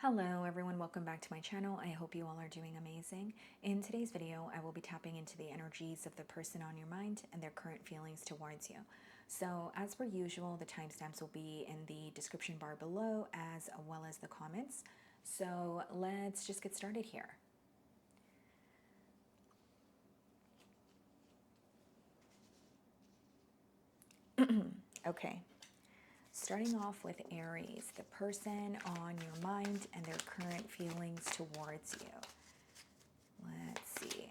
Hello everyone, welcome back to my channel. I hope you all are doing amazing. In today's video, I will be tapping into the energies of the person on your mind and their current feelings towards you. So as per usual, the timestamps will be in the description bar below as well as the comments. So let's just get started here. Okay. Starting off with Aries, the person on your mind and their current feelings towards you. Let's see.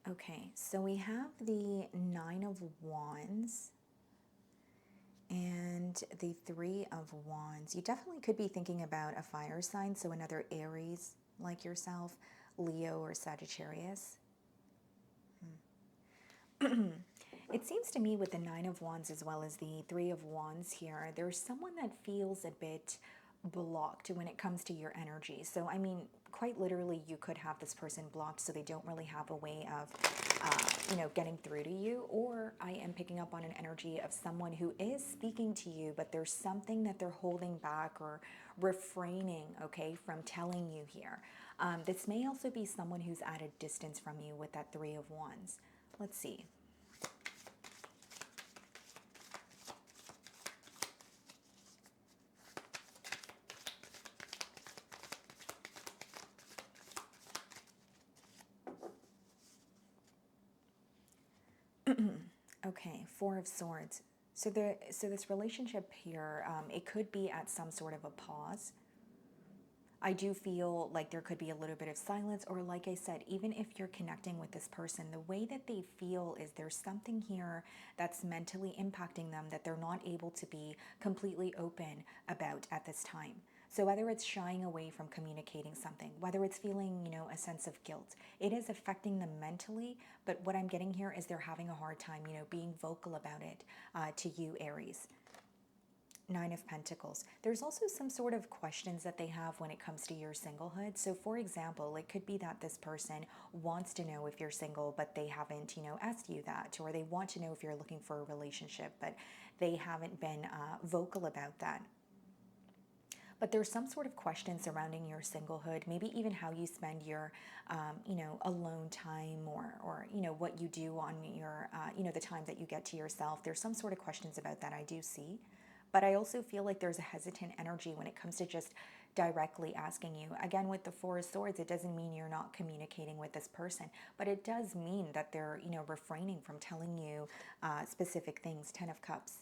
Okay, so we have the Nine of Wands and the Three of Wands. You definitely could be thinking about a fire sign, so another Aries like yourself, Leo or Sagittarius. It seems to me with the Nine of Wands as well as the Three of Wands here, there's someone that feels a bit blocked when it comes to your energy. So, I mean, quite literally, you could have this person blocked so they don't really have a way of, getting through to you. Or I am picking up on an energy of someone who is speaking to you, but there's something that they're holding back or refraining, okay, from telling you here. This may also be someone who's at a distance from you with that Three of Wands. Let's see. Okay, Four of Swords. So this relationship here, it could be at some sort of a pause. I do feel like there could be a little bit of silence, or like I said, even if you're connecting with this person, the way that they feel is there's something here that's mentally impacting them that they're not able to be completely open about at this time. So whether it's shying away from communicating something, whether it's feeling, a sense of guilt, it is affecting them mentally. But what I'm getting here is they're having a hard time, being vocal about it to you, Aries. Nine of Pentacles. There's also some sort of questions that they have when it comes to your singlehood. So for example, it could be that this person wants to know if you're single, but they haven't, asked you that, or they want to know if you're looking for a relationship, but they haven't been vocal about that. But there's some sort of question surrounding your singlehood, maybe even how you spend your, alone time, or what you do on your, the time that you get to yourself. There's some sort of questions about that I do see. But I also feel like there's a hesitant energy when it comes to just directly asking you. Again, with the Four of Swords, it doesn't mean you're not communicating with this person, but it does mean that they're, refraining from telling you specific things. Ten of Cups.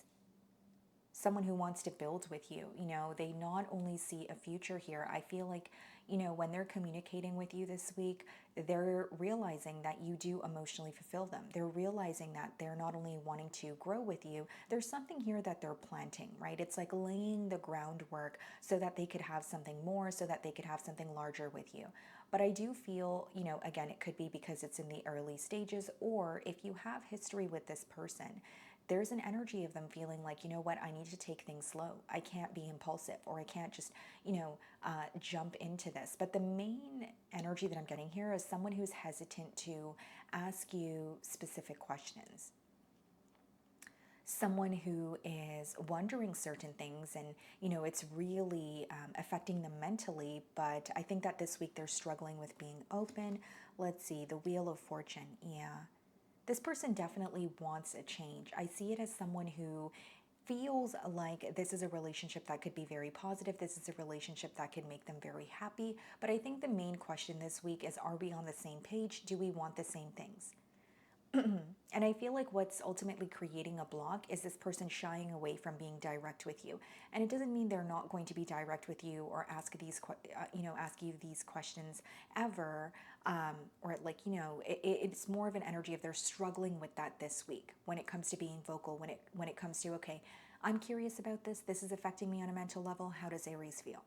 Someone who wants to build with you, they not only see a future here. I feel like, when they're communicating with you this week, they're realizing that you do emotionally fulfill them. They're realizing that they're not only wanting to grow with you, there's something here that they're planting, right? It's like laying the groundwork so that they could have something more, so that they could have something larger with you. But I do feel, again, it could be because it's in the early stages, or if you have history with this person, there's an energy of them feeling like, you know what, I need to take things slow. I can't be impulsive, or I can't just, jump into this. But the main energy that I'm getting here is someone who's hesitant to ask you specific questions. Someone who is wondering certain things, and it's really affecting them mentally. But I think that this week they're struggling with being open. Let's see, the Wheel of Fortune. Yeah, this person definitely wants a change. I see it as someone who feels like this is a relationship that could be very positive. This is a relationship that could make them very happy. But I think the main question this week is, are we on the same page? Do we want the same things? And I feel like what's ultimately creating a block is this person shying away from being direct with you. And it doesn't mean they're not going to be direct with you or ask you these questions ever, or like, it's more of an energy of they're struggling with that this week when it comes to being vocal, when it comes to, okay, I'm curious about this. This is affecting me on a mental level. How does Aries feel?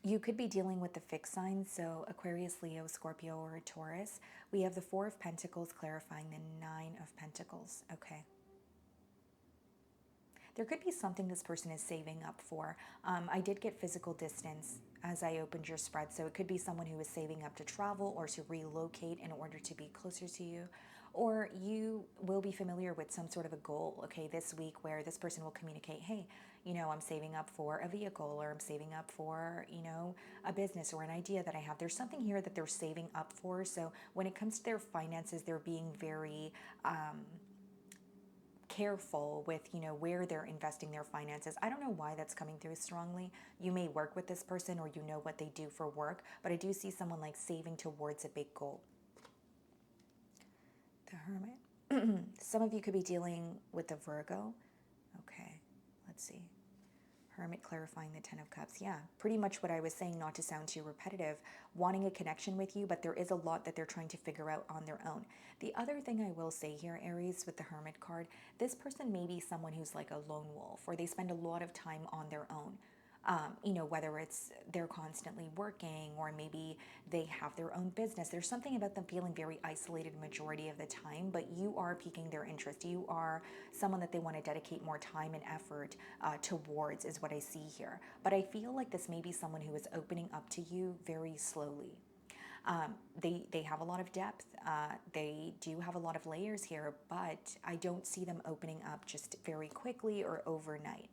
You could be dealing with the fixed signs, so Aquarius, Leo, Scorpio, or Taurus. We have the Four of Pentacles clarifying the Nine of Pentacles. Okay. There could be something this person is saving up for. I did get physical distance as I opened your spread, so it could be someone who is saving up to travel or to relocate in order to be closer to you. Or you will be familiar with some sort of a goal, okay, this week where this person will communicate, hey, I'm saving up for a vehicle, or I'm saving up for, a business or an idea that I have. There's something here that they're saving up for. So when it comes to their finances, they're being very careful with where they're investing their finances. I don't know why that's coming through strongly. You may work with this person, or what they do for work, but I do see someone like saving towards a big goal. The Hermit. Some of you could be dealing with the Virgo. Okay, let's see. Hermit clarifying the Ten of Cups. Yeah, pretty much what I was saying, not to sound too repetitive, wanting a connection with you, but there is a lot that they're trying to figure out on their own. The other thing I will say here, Aries, with the Hermit card, this person may be someone who's like a lone wolf, or they spend a lot of time on their own. Whether it's they're constantly working, or maybe they have their own business. There's something about them feeling very isolated majority of the time, but you are piquing their interest. You are someone that they want to dedicate more time and effort towards, is what I see here. But I feel like this may be someone who is opening up to you very slowly. They have a lot of depth. They do have a lot of layers here, but I don't see them opening up just very quickly or overnight.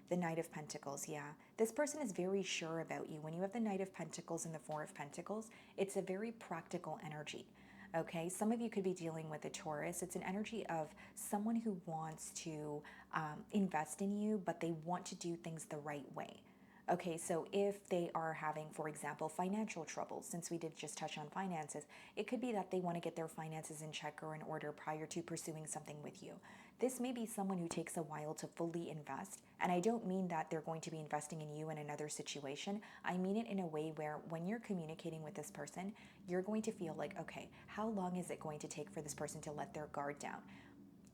The Knight of Pentacles, yeah. This person is very sure about you. When you have the Knight of Pentacles and the Four of Pentacles, it's a very practical energy. Okay, some of you could be dealing with a Taurus. It's an energy of someone who wants to invest in you, but they want to do things the right way. Okay, so if they are having, for example, financial troubles, since we did just touch on finances, it could be that they want to get their finances in check or in order prior to pursuing something with you. This may be someone who takes a while to fully invest, and I don't mean that they're going to be investing in you in another situation. I mean it in a way where when you're communicating with this person, you're going to feel like, okay, how long is it going to take for this person to let their guard down?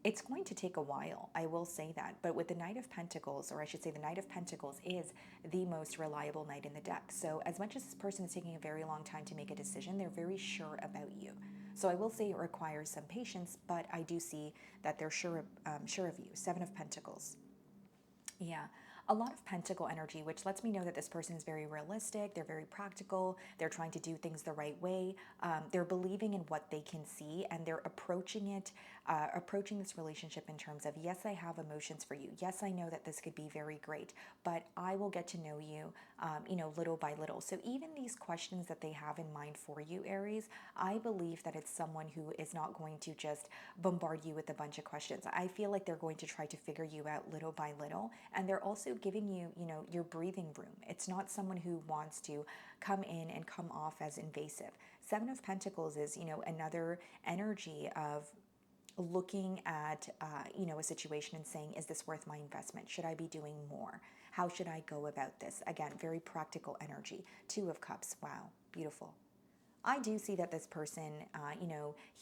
It's going to take a while, I will say that. But with the Knight of Pentacles, or I should say the Knight of Pentacles is the most reliable knight in the deck. So as much as this person is taking a very long time to make a decision, they're very sure about you. So I will say it requires some patience, but I do see that they're sure of you. Seven of Pentacles. Yeah, a lot of pentacle energy, which lets me know that this person is very realistic, they're very practical, they're trying to do things the right way, they're believing in what they can see, and they're approaching this relationship in terms of, yes, I have emotions for you. Yes, I know that this could be very great, but I will get to know you, little by little. So even these questions that they have in mind for you, Aries, I believe that it's someone who is not going to just bombard you with a bunch of questions. I feel like they're going to try to figure you out little by little, and they're also giving you, your breathing room. It's not someone who wants to come in and come off as invasive. Seven of Pentacles is, another energy of looking at, a situation and saying, is this worth my investment? Should I be doing more? How should I go about this? Again, very practical energy. Two of Cups. Wow, beautiful. I do see that this person,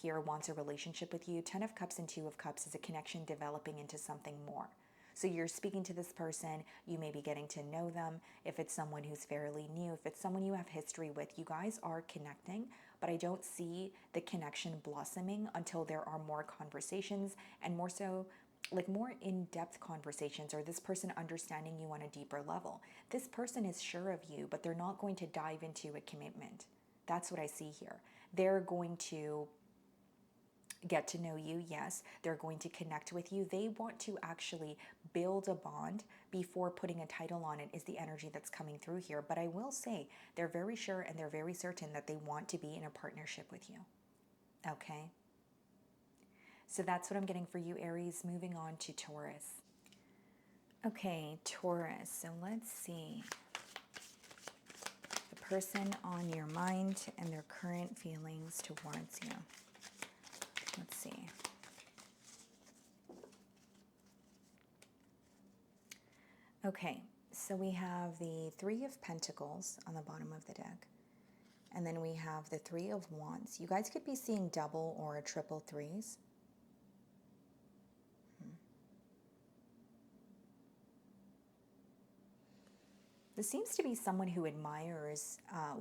here wants a relationship with you. Ten of Cups and Two of Cups is a connection developing into something more. So you're speaking to this person, you may be getting to know them. If it's someone who's fairly new, if it's someone you have history with, you guys are connecting, but I don't see the connection blossoming until there are more conversations, and more so, like more in-depth conversations, or this person understanding you on a deeper level. This person is sure of you, but they're not going to dive into a commitment. That's what I see here. They're going to get to know you, yes. They're going to connect with you. They want to actually build a bond before putting a title on it, is the energy that's coming through here. But I will say they're very sure and they're very certain that they want to be in a partnership with you. Okay? So that's what I'm getting for you, Aries. Moving on to Taurus. Okay, Taurus. So let's see. The person on your mind and their current feelings towards you. Let's see. Okay, so we have the Three of Pentacles on the bottom of the deck. And then we have the Three of Wands. You guys could be seeing double or triple threes. This seems to be someone who admires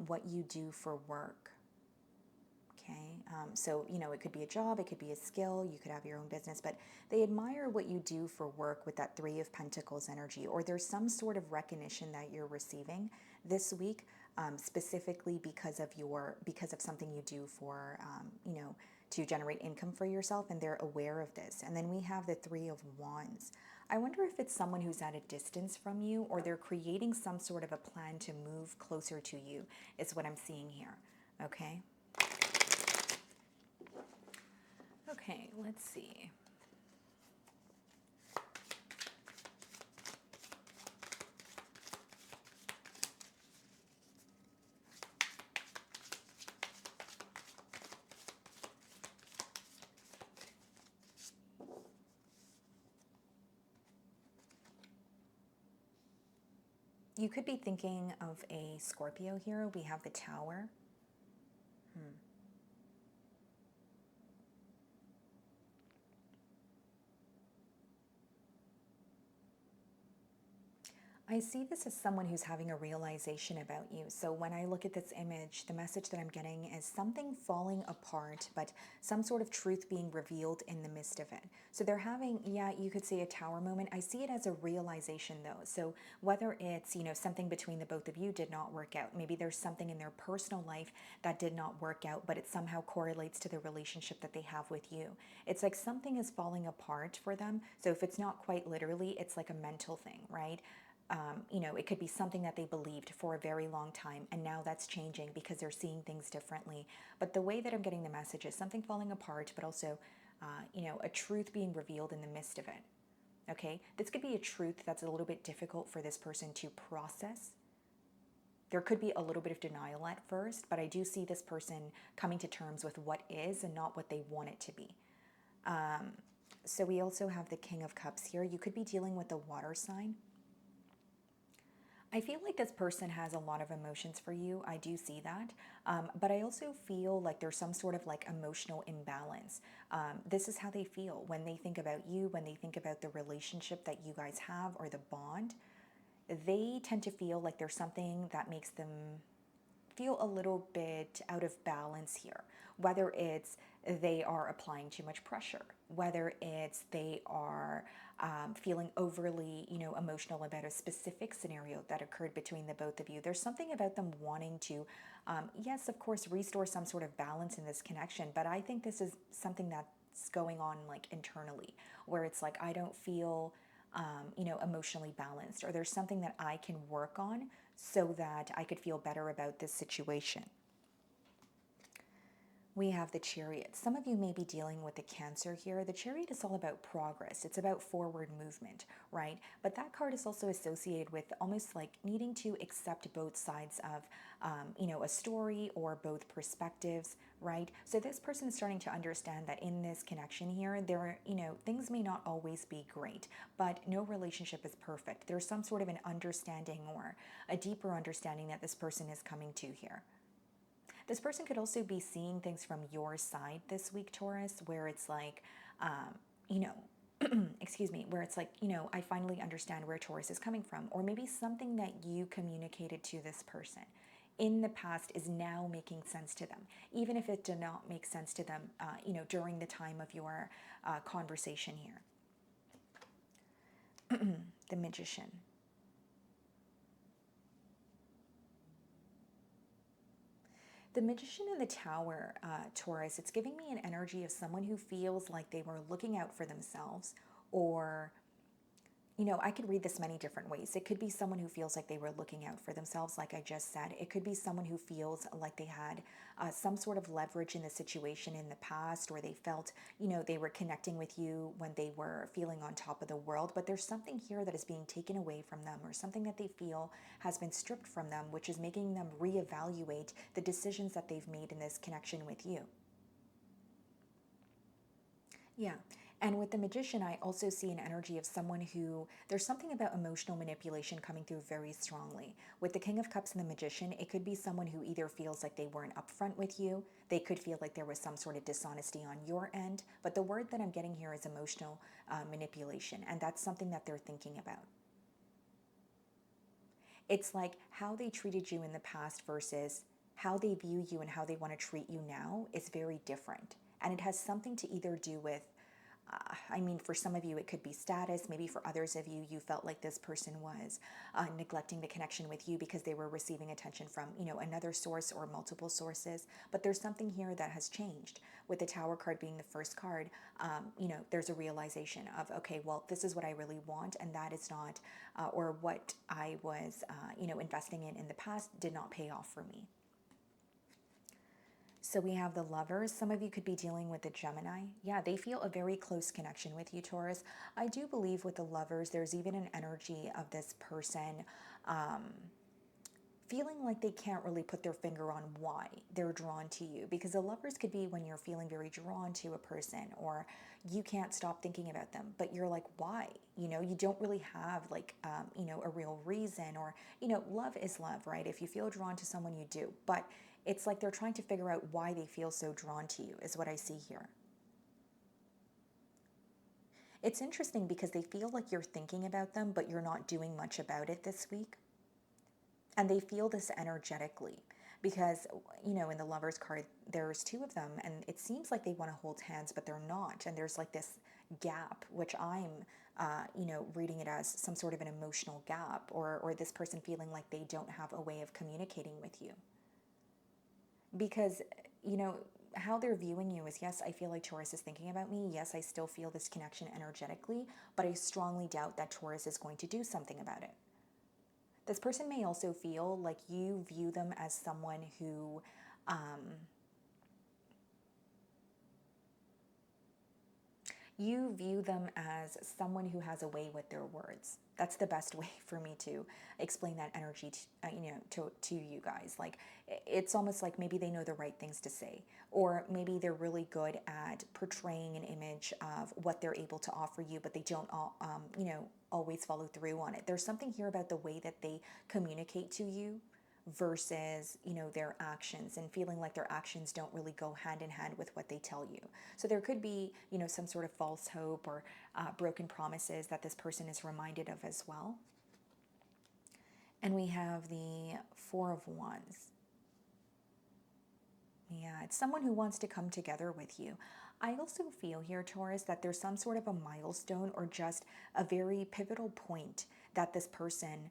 what you do for work. Okay, so, it could be a job, it could be a skill, you could have your own business, but they admire what you do for work with that Three of Pentacles energy, or there's some sort of recognition that you're receiving this week, specifically because of something you do for, to generate income for yourself, and they're aware of this. And then we have the Three of Wands. I wonder if it's someone who's at a distance from you, or they're creating some sort of a plan to move closer to you, is what I'm seeing here. Okay? Okay, let's see. You could be thinking of a Scorpio here. We have the Tower. I see this as someone who's having a realization about you. So when I look at this image, the message that I'm getting is something falling apart, but some sort of truth being revealed in the midst of it. So they're having, yeah, you could say a tower moment. I see it as a realization though. So whether it's, something between the both of you did not work out. Maybe there's something in their personal life that did not work out, but it somehow correlates to the relationship that they have with you. It's like something is falling apart for them. So if it's not quite literally, it's like a mental thing, right? It could be something that they believed for a very long time, and now that's changing because they're seeing things differently. But the way that I'm getting the message is something falling apart, but also, a truth being revealed in the midst of it. Okay? This could be a truth that's a little bit difficult for this person to process. There could be a little bit of denial at first, but I do see this person coming to terms with what is and not what they want it to be. So we also have the King of Cups here. You could be dealing with a water sign. I feel like this person has a lot of emotions for you. I do see that. But I also feel like there's some sort of like emotional imbalance. This is how they feel when they think about you, when they think about the relationship that you guys have or the bond. They tend to feel like there's something that makes them feel a little bit out of balance here. Whether it's they are applying too much pressure, whether it's they are feeling overly, emotional about a specific scenario that occurred between the both of you. There's something about them wanting to, yes, of course, restore some sort of balance in this connection. But I think this is something that's going on like internally, where it's like I don't feel, emotionally balanced, or there's something that I can work on so that I could feel better about this situation. We have the Chariot. Some of you may be dealing with the Cancer here. The Chariot is all about progress. It's about forward movement, right? But that card is also associated with almost like needing to accept both sides of, a story or both perspectives, right? So this person is starting to understand that in this connection here, things may not always be great, but no relationship is perfect. There's some sort of an understanding or a deeper understanding that this person is coming to here. This person could also be seeing things from your side this week, Taurus, where it's like, excuse me, where it's like, I finally understand where Taurus is coming from. Or maybe something that you communicated to this person in the past is now making sense to them, even if it did not make sense to them, during the time of your conversation here. The Magician. The Magician in the Tower, Taurus, it's giving me an energy of someone who feels like they were looking out for themselves, or, I could read this many different ways. It could be someone who feels like they were looking out for themselves, like I just said. It could be someone who feels like they had some sort of leverage in the situation in the past, or they felt, they were connecting with you when they were feeling on top of the world. But there's something here that is being taken away from them, or something that they feel has been stripped from them, which is making them reevaluate the decisions that they've made in this connection with you. Yeah. And with the Magician, I also see an energy of someone who, there's something about emotional manipulation coming through very strongly. With the King of Cups and the Magician, it could be someone who either feels like they weren't upfront with you, they could feel like there was some sort of dishonesty on your end, but the word that I'm getting here is emotional manipulation, and that's something that they're thinking about. It's like how they treated you in the past versus how they view you and how they want to treat you now is very different. And it has something to either do with I mean, for some of you, it could be status. Maybe for others of you, you felt like this person was neglecting the connection with you because they were receiving attention from, another source or multiple sources. But there's something here that has changed. With the Tower card being the first card, there's a realization of, okay, well, this is what I really want, and that is not, or what I was, investing in the past did not pay off for me. So we have the Lovers. Some of you could be dealing with the Gemini. Yeah, they feel a very close connection with you, Taurus. I do believe with the Lovers, there's even an energy of this person feeling like they can't really put their finger on why they're drawn to you. Because the Lovers could be when you're feeling very drawn to a person, or you can't stop thinking about them, but you're like, why? You don't really have like, a real reason, or, love is love, right? If you feel drawn to someone, you do. But it's like they're trying to figure out why they feel so drawn to you, is what I see here. It's interesting because they feel like you're thinking about them, but you're not doing much about it this week. And they feel this energetically because, in the Lovers card, there's two of them, and it seems like they want to hold hands, but they're not. And there's like this gap, which I'm, reading it as some sort of an emotional gap, or this person feeling like they don't have a way of communicating with you. Because, how they're viewing you is, yes, I feel like Taurus is thinking about me. Yes, I still feel this connection energetically, but I strongly doubt that Taurus is going to do something about it. This person may also feel like you view them as someone who, you view them as someone who has a way with their words. That's the best way for me to explain that energy to you guys. Like, it's almost like maybe they know the right things to say, or maybe they're really good at portraying an image of what they're able to offer you, but they don't always follow through on it. There's something here about the way that they communicate to you versus, their actions, and feeling like their actions don't really go hand in hand with what they tell you. So there could be, some sort of false hope or broken promises that this person is reminded of as well. And we have the Four of Wands. Yeah, it's someone who wants to come together with you. I also feel here, Taurus, that there's some sort of a milestone or just a very pivotal point that this person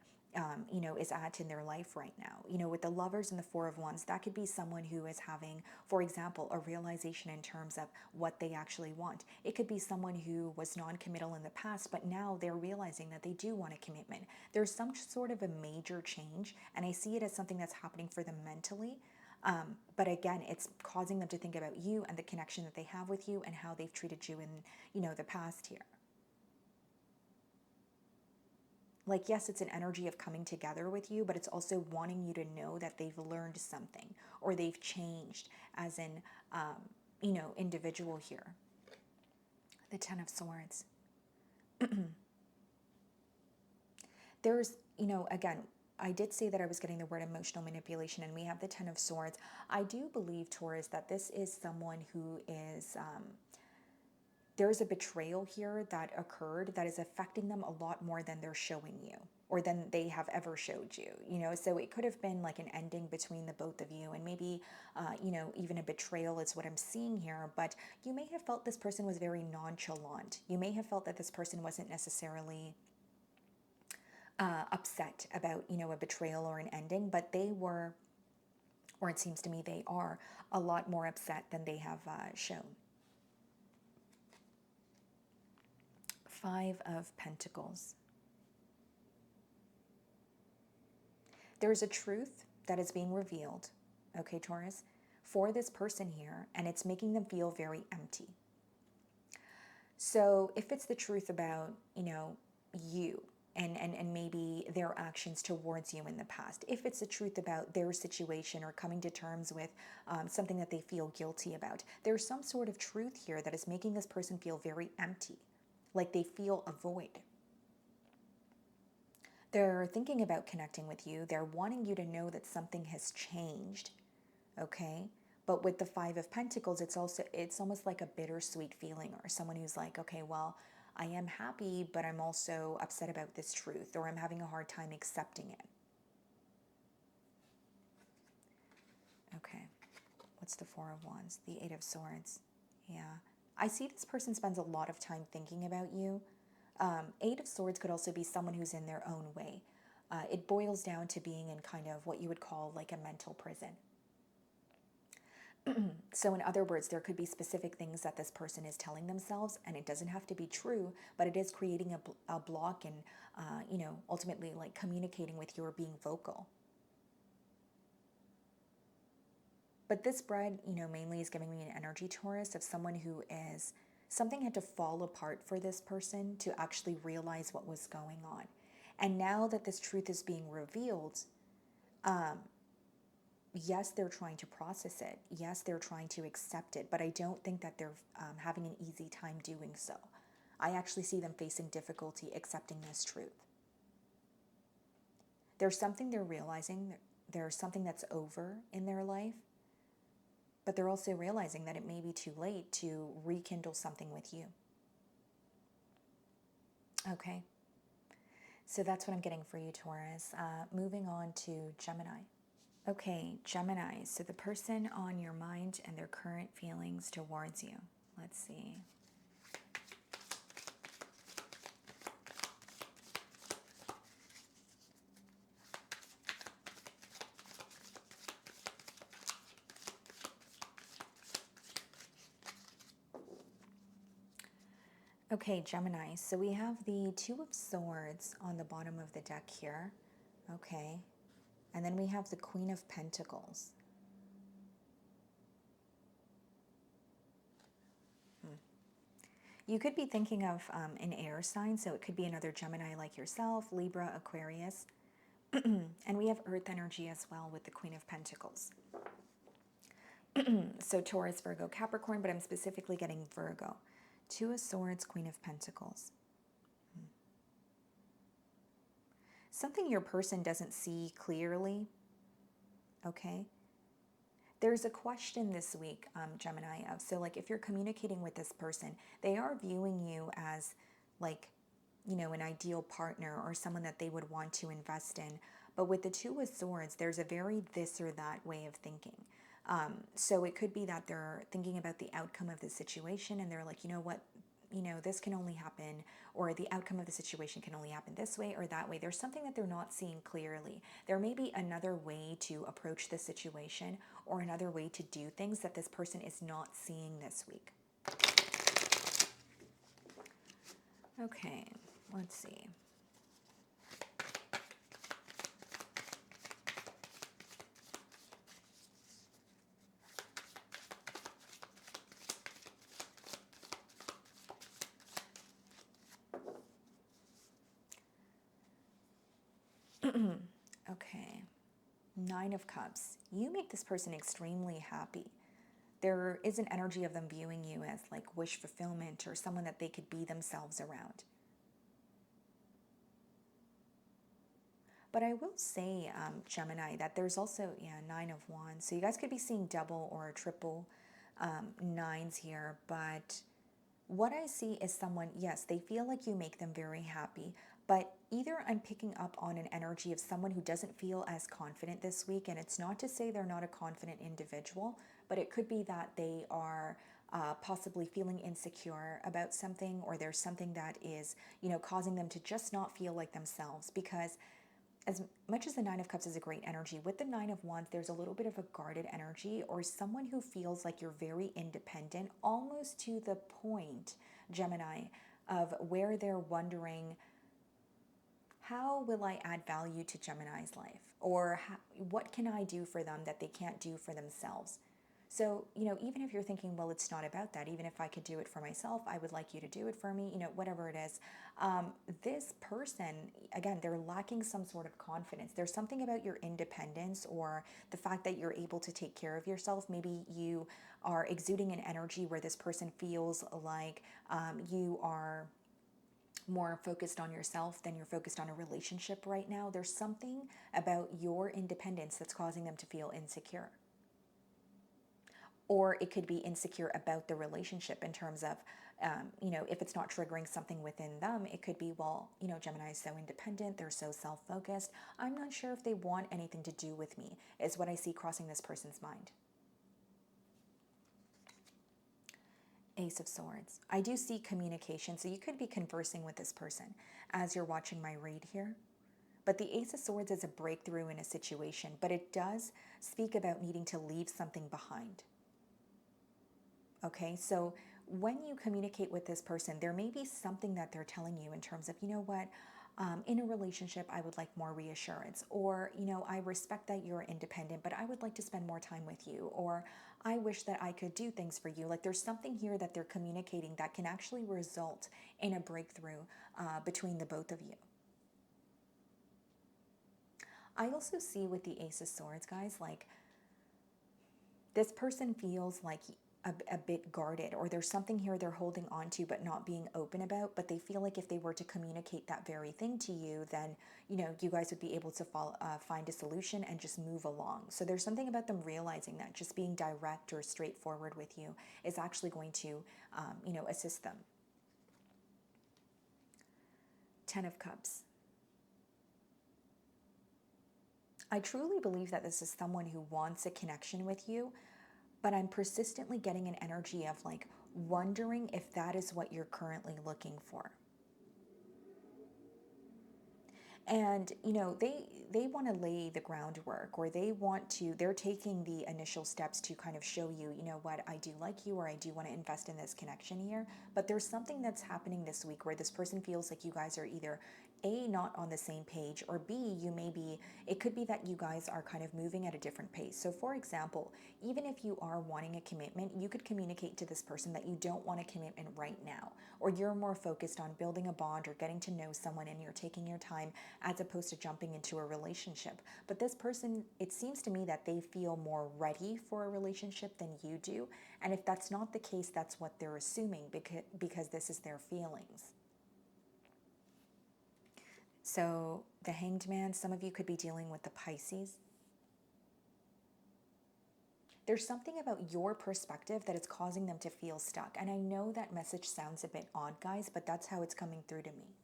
is at in their life right now. With the Lovers and the Four of Wands, that could be someone who is having, for example, a realization in terms of what they actually want. It could be someone who was non-committal in the past, but now they're realizing that they do want a commitment. There's some sort of a major change, and I see it as something that's happening for them mentally. But again, it's causing them to think about you and the connection that they have with you and how they've treated you in, the past here. Like, yes, it's an energy of coming together with you, but it's also wanting you to know that they've learned something or they've changed as an, individual here. The Ten of Swords. There's, again, I did say that I was getting the word emotional manipulation, and we have the Ten of Swords. I do believe, Taurus, that this is someone who is... there's a betrayal here that occurred that is affecting them a lot more than they're showing you, or than they have ever showed you, so it could have been like an ending between the both of you, and maybe, even a betrayal is what I'm seeing here, but you may have felt this person was very nonchalant. You may have felt that this person wasn't necessarily upset about, a betrayal or an ending, but they were, or it seems to me they are, a lot more upset than they have shown. Five of Pentacles. There's a truth that is being revealed, okay, Taurus, for this person here, and it's making them feel very empty. So if it's the truth about, you, and maybe their actions towards you in the past, if it's the truth about their situation or coming to terms with something that they feel guilty about, there's some sort of truth here that is making this person feel very empty. Like they feel a void. They're thinking about connecting with you. They're wanting you to know that something has changed, okay? But with the Five of Pentacles, it's almost like a bittersweet feeling, or someone who's like, okay, well, I am happy, but I'm also upset about this truth, or I'm having a hard time accepting it. Okay, what's the Four of Wands? The Eight of Swords. Yeah. I see this person spends a lot of time thinking about you. Eight of Swords could also be someone who's in their own way. It boils down to being in kind of what you would call like a mental prison. So in other words, there could be specific things that this person is telling themselves, and it doesn't have to be true, but it is creating a block and, ultimately like communicating with you or being vocal. But this spread, mainly is giving me an energy, Taurus, of someone who is, something had to fall apart for this person to actually realize what was going on. And now that this truth is being revealed, yes, they're trying to process it. Yes, they're trying to accept it, but I don't think that they're having an easy time doing so. I actually see them facing difficulty accepting this truth. There's something they're realizing, there's something that's over in their life, but they're also realizing that it may be too late to rekindle something with you. Okay, so that's what I'm getting for you, Taurus. Moving on to Gemini. Okay, Gemini, so the person on your mind and their current feelings towards you. Let's see. Okay, Gemini, so we have the Two of Swords on the bottom of the deck here. Okay, and then we have the Queen of Pentacles. You could be thinking of an air sign, so it could be another Gemini like yourself, Libra, Aquarius. And we have earth energy as well with the Queen of Pentacles. So Taurus, Virgo, Capricorn, but I'm specifically getting Virgo. Two of Swords, Queen of Pentacles. Something your person doesn't see clearly, okay? There's a question this week, Gemini, of, so like if you're communicating with this person, they are viewing you as like, an ideal partner or someone that they would want to invest in. But with the Two of Swords, there's a very this or that way of thinking. So it could be that they're thinking about the outcome of the situation and they're like, you know what, this can only happen, or the outcome of the situation can only happen this way or that way. There's something that they're not seeing clearly. There may be another way to approach the situation or another way to do things that this person is not seeing this week. Okay, let's see. Okay, Nine of Cups. You make this person extremely happy. There is an energy of them viewing you as like wish fulfillment or someone that they could be themselves around. But I will say, Gemini, that there's also, Nine of Wands. So you guys could be seeing double or triple nines here. But what I see is someone, yes, they feel like you make them very happy. But either I'm picking up on an energy of someone who doesn't feel as confident this week. And it's not to say they're not a confident individual, but it could be that they are possibly feeling insecure about something, or there's something that is, causing them to just not feel like themselves. Because as much as the Nine of Cups is a great energy, with the Nine of Wands, there's a little bit of a guarded energy, or someone who feels like you're very independent, almost to the point, Gemini, of where they're wondering, how will I add value to Gemini's life? Or what can I do for them that they can't do for themselves? So, even if you're thinking, well, it's not about that. Even if I could do it for myself, I would like you to do it for me, whatever it is. This person, again, they're lacking some sort of confidence. There's something about your independence or the fact that you're able to take care of yourself. Maybe you are exuding an energy where this person feels like you are more focused on yourself than you're focused on a relationship right now. There's something about your independence that's causing them to feel insecure. Or it could be insecure about the relationship in terms of, if it's not triggering something within them, it could be, well, Gemini is so independent, they're so self-focused. I'm not sure if they want anything to do with me, is what I see crossing this person's mind. Ace of Swords. I do see communication, so you could be conversing with this person as you're watching my read here. But the Ace of Swords is a breakthrough in a situation, but it does speak about needing to leave something behind. Okay, so when you communicate with this person, there may be something that they're telling you in terms of, you know what, in a relationship, I would like more reassurance. Or, you know, I respect that you're independent, but I would like to spend more time with you. Or I wish that I could do things for you. Like there's something here that they're communicating that can actually result in a breakthrough between the both of you. I also see with the Ace of Swords, guys, like this person feels like a bit guarded, or there's something here they're holding on to but not being open about, but they feel like if they were to communicate that very thing to you, then, you know, you guys would be able to find a solution and just move along. So there's something about them realizing that just being direct or straightforward with you is actually going to, you know, assist them. Ten of Cups. I truly believe that this is someone who wants a connection with you, but I'm persistently getting an energy of like wondering if that is what you're currently looking for. And you know, they want to lay the groundwork, or they're taking the initial steps to kind of show you, you know what, I do like you, or I do want to invest in this connection here. But there's something that's happening this week where this person feels like you guys are either A, not on the same page, or B, it could be that you guys are kind of moving at a different pace. So for example, even if you are wanting a commitment, you could communicate to this person that you don't want a commitment right now, or you're more focused on building a bond or getting to know someone and you're taking your time as opposed to jumping into a relationship. But this person, it seems to me that they feel more ready for a relationship than you do. And if that's not the case, that's what they're assuming, because this is their feelings. So the Hanged Man, some of you could be dealing with the Pisces. There's something about your perspective that is causing them to feel stuck. And I know that message sounds a bit odd, guys, but that's how it's coming through to me.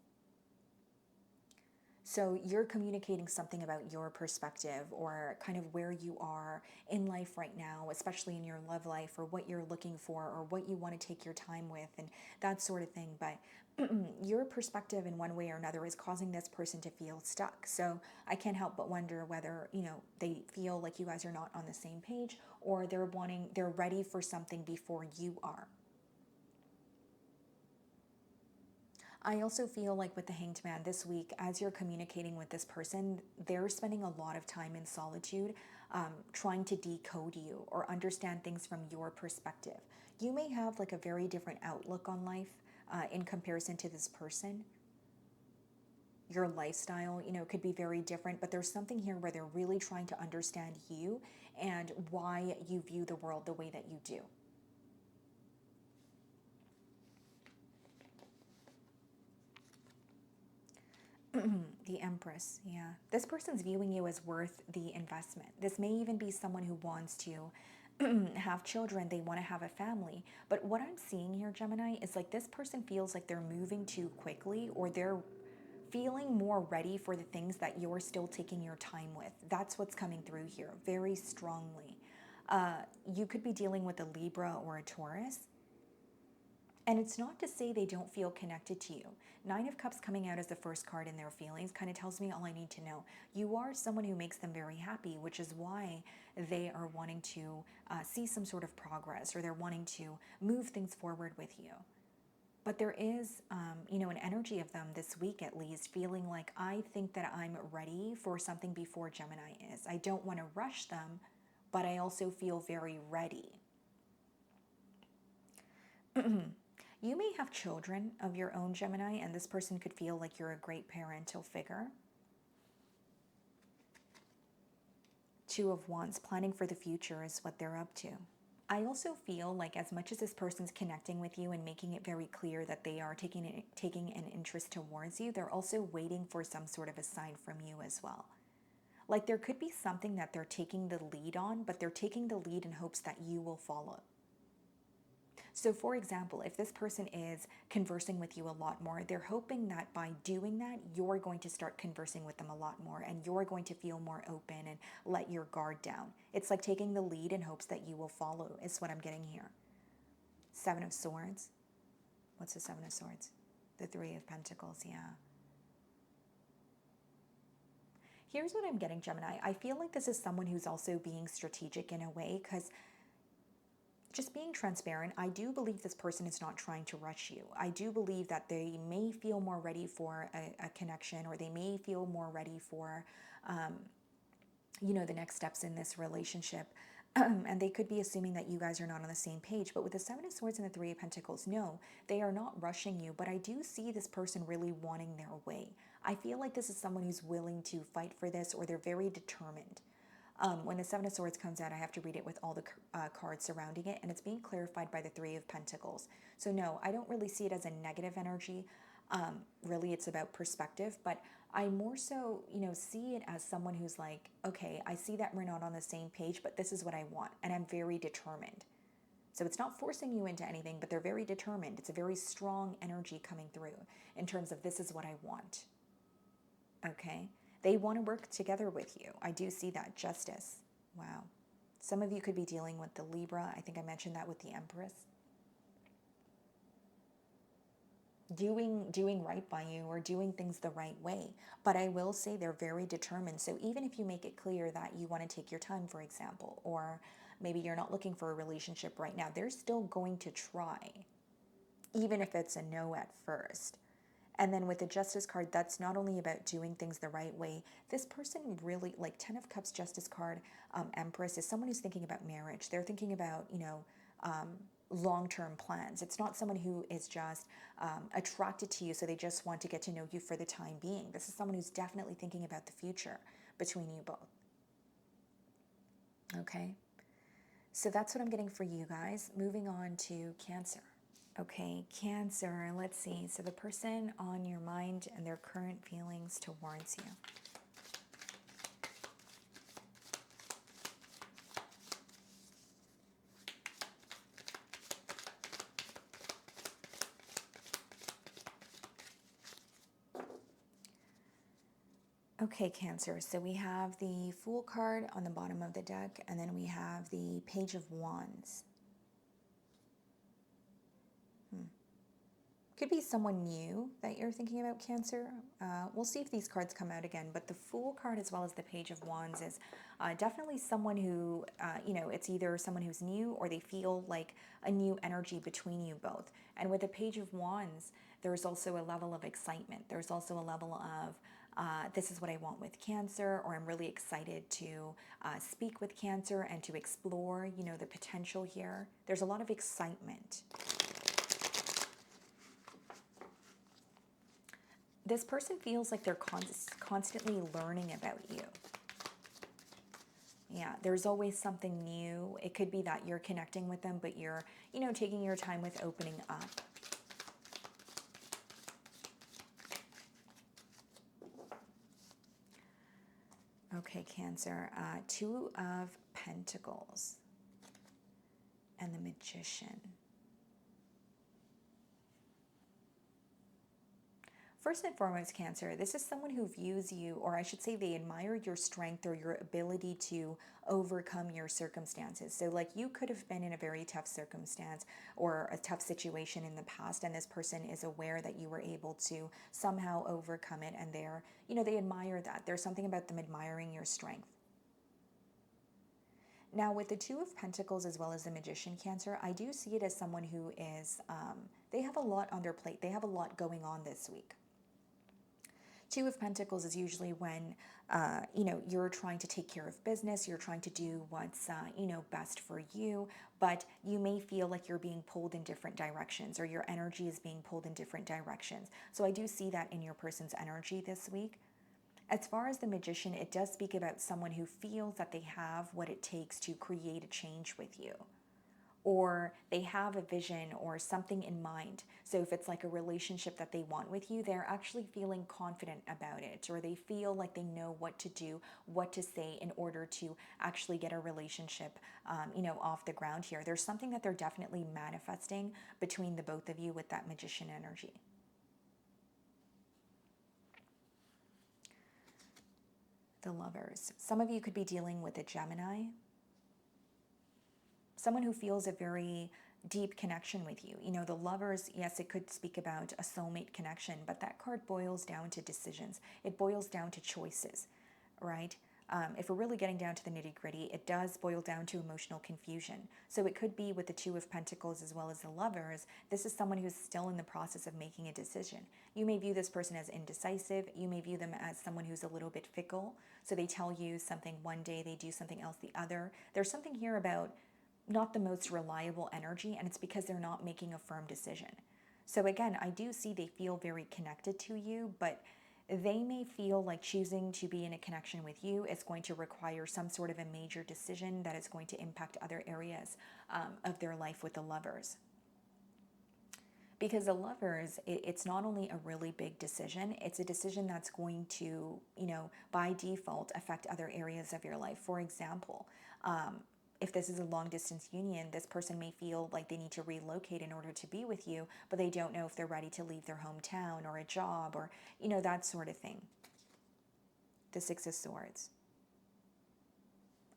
So you're communicating something about your perspective, or kind of where you are in life right now, especially in your love life, or what you're looking for, or what you want to take your time with, and that sort of thing. But your perspective in one way or another is causing this person to feel stuck. So I can't help but wonder whether, you know, they feel like you guys are not on the same page, or they're ready for something before you are. I also feel like with the Hanged Man this week, as you're communicating with this person, they're spending a lot of time in solitude, trying to decode you or understand things from your perspective. You may have like a very different outlook on life in comparison to this person. Your lifestyle, you know, could be very different, but there's something here where they're really trying to understand you and why you view the world the way that you do. The Empress, yeah. This person's viewing you as worth the investment. This may even be someone who wants to have children, they want to have a family. But what I'm seeing here, Gemini, is like this person feels like they're moving too quickly, or they're feeling more ready for the things that you're still taking your time with. That's what's coming through here very strongly. You could be dealing with a Libra or a Taurus. And it's not to say they don't feel connected to you. Nine of Cups coming out as the first card in their feelings kind of tells me all I need to know. You are someone who makes them very happy, which is why they are wanting to see some sort of progress, or they're wanting to move things forward with you. But there is, you know, an energy of them this week at least feeling like, I think that I'm ready for something before Gemini is. I don't want to rush them, but I also feel very ready. You may have children of your own, Gemini, and this person could feel like you're a great parental figure. Two of Wands, planning for the future is what they're up to. I also feel like as much as this person's connecting with you and making it very clear that they are taking an interest towards you, they're also waiting for some sort of a sign from you as well. Like there could be something that they're taking the lead on, but they're taking the lead in hopes that you will follow. So for example, if this person is conversing with you a lot more, they're hoping that by doing that, you're going to start conversing with them a lot more, and you're going to feel more open and let your guard down. It's like taking the lead in hopes that you will follow is what I'm getting here. Seven of Swords. What's the Seven of Swords? The Three of Pentacles, yeah. Here's what I'm getting, Gemini. I feel like this is someone who's also being strategic in a way, because just being transparent, I do believe this person is not trying to rush you. I do believe that they may feel more ready for a connection, or they may feel more ready for, you know, the next steps in this relationship. And they could be assuming that you guys are not on the same page. But with the Seven of Swords and the Three of Pentacles, no, they are not rushing you. But I do see this person really wanting their way. I feel like this is someone who's willing to fight for this, or they're very determined. When the Seven of Swords comes out, I have to read it with all the cards surrounding it, and it's being clarified by the Three of Pentacles. So no, I don't really see it as a negative energy. Really, it's about perspective, but I more so, you know, see it as someone who's like, okay, I see that we're not on the same page, but this is what I want, and I'm very determined. So it's not forcing you into anything, but they're very determined. It's a very strong energy coming through in terms of this is what I want. Okay? They want to work together with you. I do see that. Justice. Wow. Some of you could be dealing with the Libra. I think I mentioned that with the Empress. Doing right by you, or doing things the right way. But I will say they're very determined. So even if you make it clear that you want to take your time, for example, or maybe you're not looking for a relationship right now, they're still going to try, even if it's a no at first. And then with the Justice card, that's not only about doing things the right way. This person really, like Ten of Cups, Justice card, Empress, is someone who's thinking about marriage. They're thinking about, you know, long-term plans. It's not someone who is just attracted to you, so they just want to get to know you for the time being. This is someone who's definitely thinking about the future between you both. Okay? So that's what I'm getting for you guys. Moving on to Cancer. Okay, Cancer, let's see. So the person on your mind and their current feelings towards you. Okay, Cancer, so we have the Fool card on the bottom of the deck, and then we have the Page of Wands. Could be someone new that you're thinking about, Cancer. We'll see if these cards come out again, but the Fool card as well as the Page of Wands is definitely someone who, you know, it's either someone who's new, or they feel like a new energy between you both. And with the Page of Wands, there's also a level of excitement. There's also a level of, this is what I want with Cancer, or I'm really excited to speak with Cancer and to explore, you know, the potential here. There's a lot of excitement. This person feels like they're constantly learning about you. Yeah, there's always something new. It could be that you're connecting with them, but you're, you know, taking your time with opening up. Okay, Cancer. Two of Pentacles and the Magician. First and foremost, Cancer, this is someone who views you, or I should say they admire your strength or your ability to overcome your circumstances. So like you could have been in a very tough circumstance or a tough situation in the past, and this person is aware that you were able to somehow overcome it, and they're, you know, they admire that. There's something about them admiring your strength. Now, with the Two of Pentacles as well as the Magician, Cancer, I do see it as someone who is, they have a lot on their plate. They have a lot going on this week. Two of Pentacles is usually when, you know, you're trying to take care of business, you're trying to do what's, you know, best for you, but you may feel like you're being pulled in different directions, or your energy is being pulled in different directions. So I do see that in your person's energy this week. As far as the Magician, it does speak about someone who feels that they have what it takes to create a change with you, or they have a vision or something in mind. So if it's like a relationship that they want with you, they're actually feeling confident about it, or they feel like they know what to do, what to say in order to actually get a relationship, you know, off the ground here. There's something that they're definitely manifesting between the both of you with that Magician energy. The Lovers. Some of you could be dealing with a Gemini. Someone who feels a very deep connection with you. You know, the Lovers, yes, it could speak about a soulmate connection, but that card boils down to decisions. It boils down to choices, right? If we're really getting down to the nitty gritty, it does boil down to emotional confusion. So it could be with the Two of Pentacles as well as the Lovers. This is someone who's still in the process of making a decision. You may view this person as indecisive. You may view them as someone who's a little bit fickle. So they tell you something one day, they do something else the other. There's something here about not the most reliable energy, and it's because they're not making a firm decision. So again, I do see they feel very connected to you, but they may feel like choosing to be in a connection with you is going to require some sort of a major decision that is going to impact other areas of their life with the Lovers. Because the Lovers, it's not only a really big decision, it's a decision that's going to, you know, by default affect other areas of your life. For example, if this is a long distance union, this person may feel like they need to relocate in order to be with you, but they don't know if they're ready to leave their hometown or a job or, you know, that sort of thing. The Six of Swords.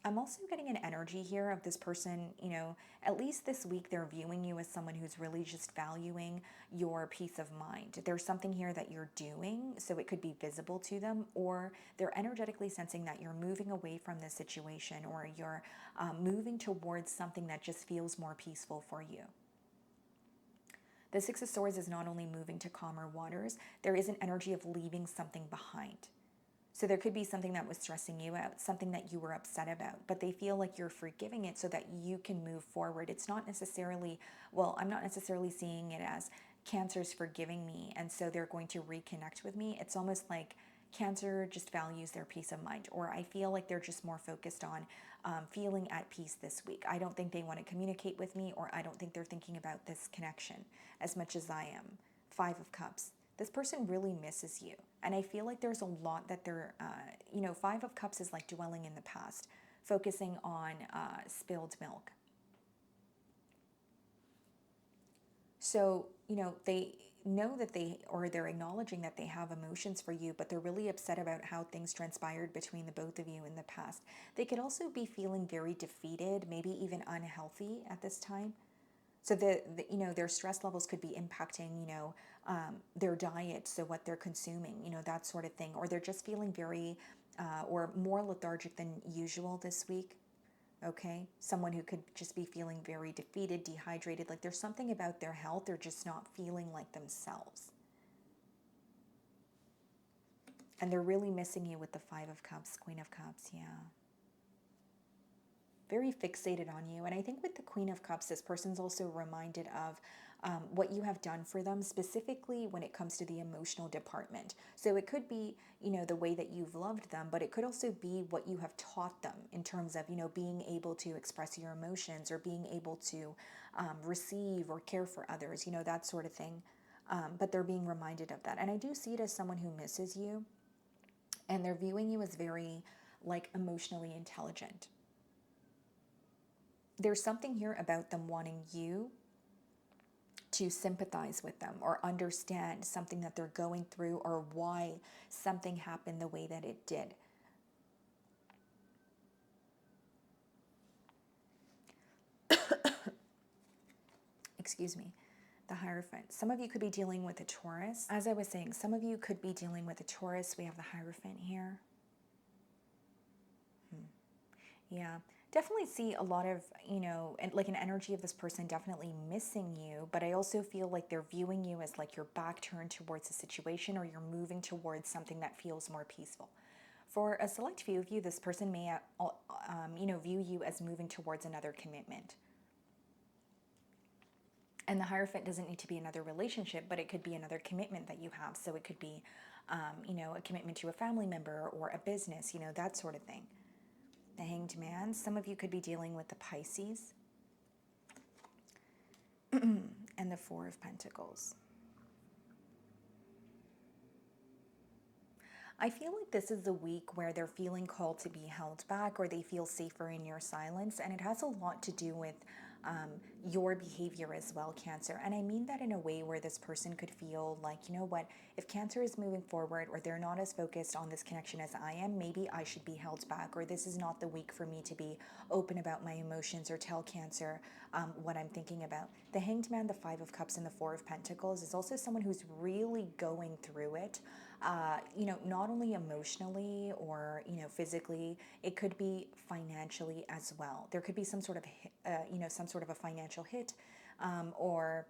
I'm also getting an energy here of this person, you know, at least this week they're viewing you as someone who's really just valuing your peace of mind. There's something here that you're doing, so it could be visible to them, or they're energetically sensing that you're moving away from this situation, or you're moving towards something that just feels more peaceful for you. The Six of Swords is not only moving to calmer waters, there is an energy of leaving something behind. So there could be something that was stressing you out, something that you were upset about, but they feel like you're forgiving it so that you can move forward. It's not necessarily, well, I'm not necessarily seeing it as Cancer's forgiving me and so they're going to reconnect with me. It's almost like Cancer just values their peace of mind, or I feel like they're just more focused on feeling at peace this week. I don't think they want to communicate with me, or I don't think they're thinking about this connection as much as I am. Five of Cups. This person really misses you. And I feel like there's a lot that they're, you know, Five of Cups is like dwelling in the past, focusing on spilled milk. So, you know, they know that they're acknowledging that they have emotions for you, but they're really upset about how things transpired between the both of you in the past. They could also be feeling very defeated, maybe even unhealthy at this time. So you know, their stress levels could be impacting, you know, their diet, so what they're consuming, you know, that sort of thing. Or they're just feeling very, or more lethargic than usual this week, okay? Someone who could just be feeling very defeated, dehydrated, like there's something about their health, they're just not feeling like themselves. And they're really missing you with the Five of Cups, Queen of Cups, yeah. Very fixated on you. And I think with the Queen of Cups, this person's also reminded of what you have done for them, specifically when it comes to the emotional department. So it could be, you know, the way that you've loved them, but it could also be what you have taught them in terms of, you know, being able to express your emotions or being able to receive or care for others, you know, that sort of thing. But they're being reminded of that. And I do see it as someone who misses you, and they're viewing you as very, like, emotionally intelligent. There's something here about them wanting you to sympathize with them or understand something that they're going through or why something happened the way that it did. Excuse me. The Hierophant. Some of you could be dealing with a Taurus. As I was saying, some of you could be dealing with a Taurus. We have the Hierophant here. Yeah. Definitely see a lot of, you know, and like an energy of this person definitely missing you, but I also feel like they're viewing you as like your back turned towards a situation, or you're moving towards something that feels more peaceful. For a select few of you, this person may, you know, view you as moving towards another commitment. And the Hierophant doesn't need to be another relationship, but it could be another commitment that you have. So it could be, you know, a commitment to a family member or a business, you know, that sort of thing. The Hanged Man. Some of you could be dealing with the Pisces. And the Four of Pentacles. I feel like this is the week where they're feeling called to be held back, or they feel safer in your silence. And it has a lot to do with your behavior as well, Cancer. And I mean that in a way where this person could feel like, you know what, if Cancer is moving forward or they're not as focused on this connection as I am, maybe I should be held back, or this is not the week for me to be open about my emotions or tell Cancer what I'm thinking about. The Hanged Man, the Five of Cups, and the Four of Pentacles is also someone who's really going through it. Not only emotionally or, physically, it could be financially as well. There could be some sort of, some sort of a financial hit, or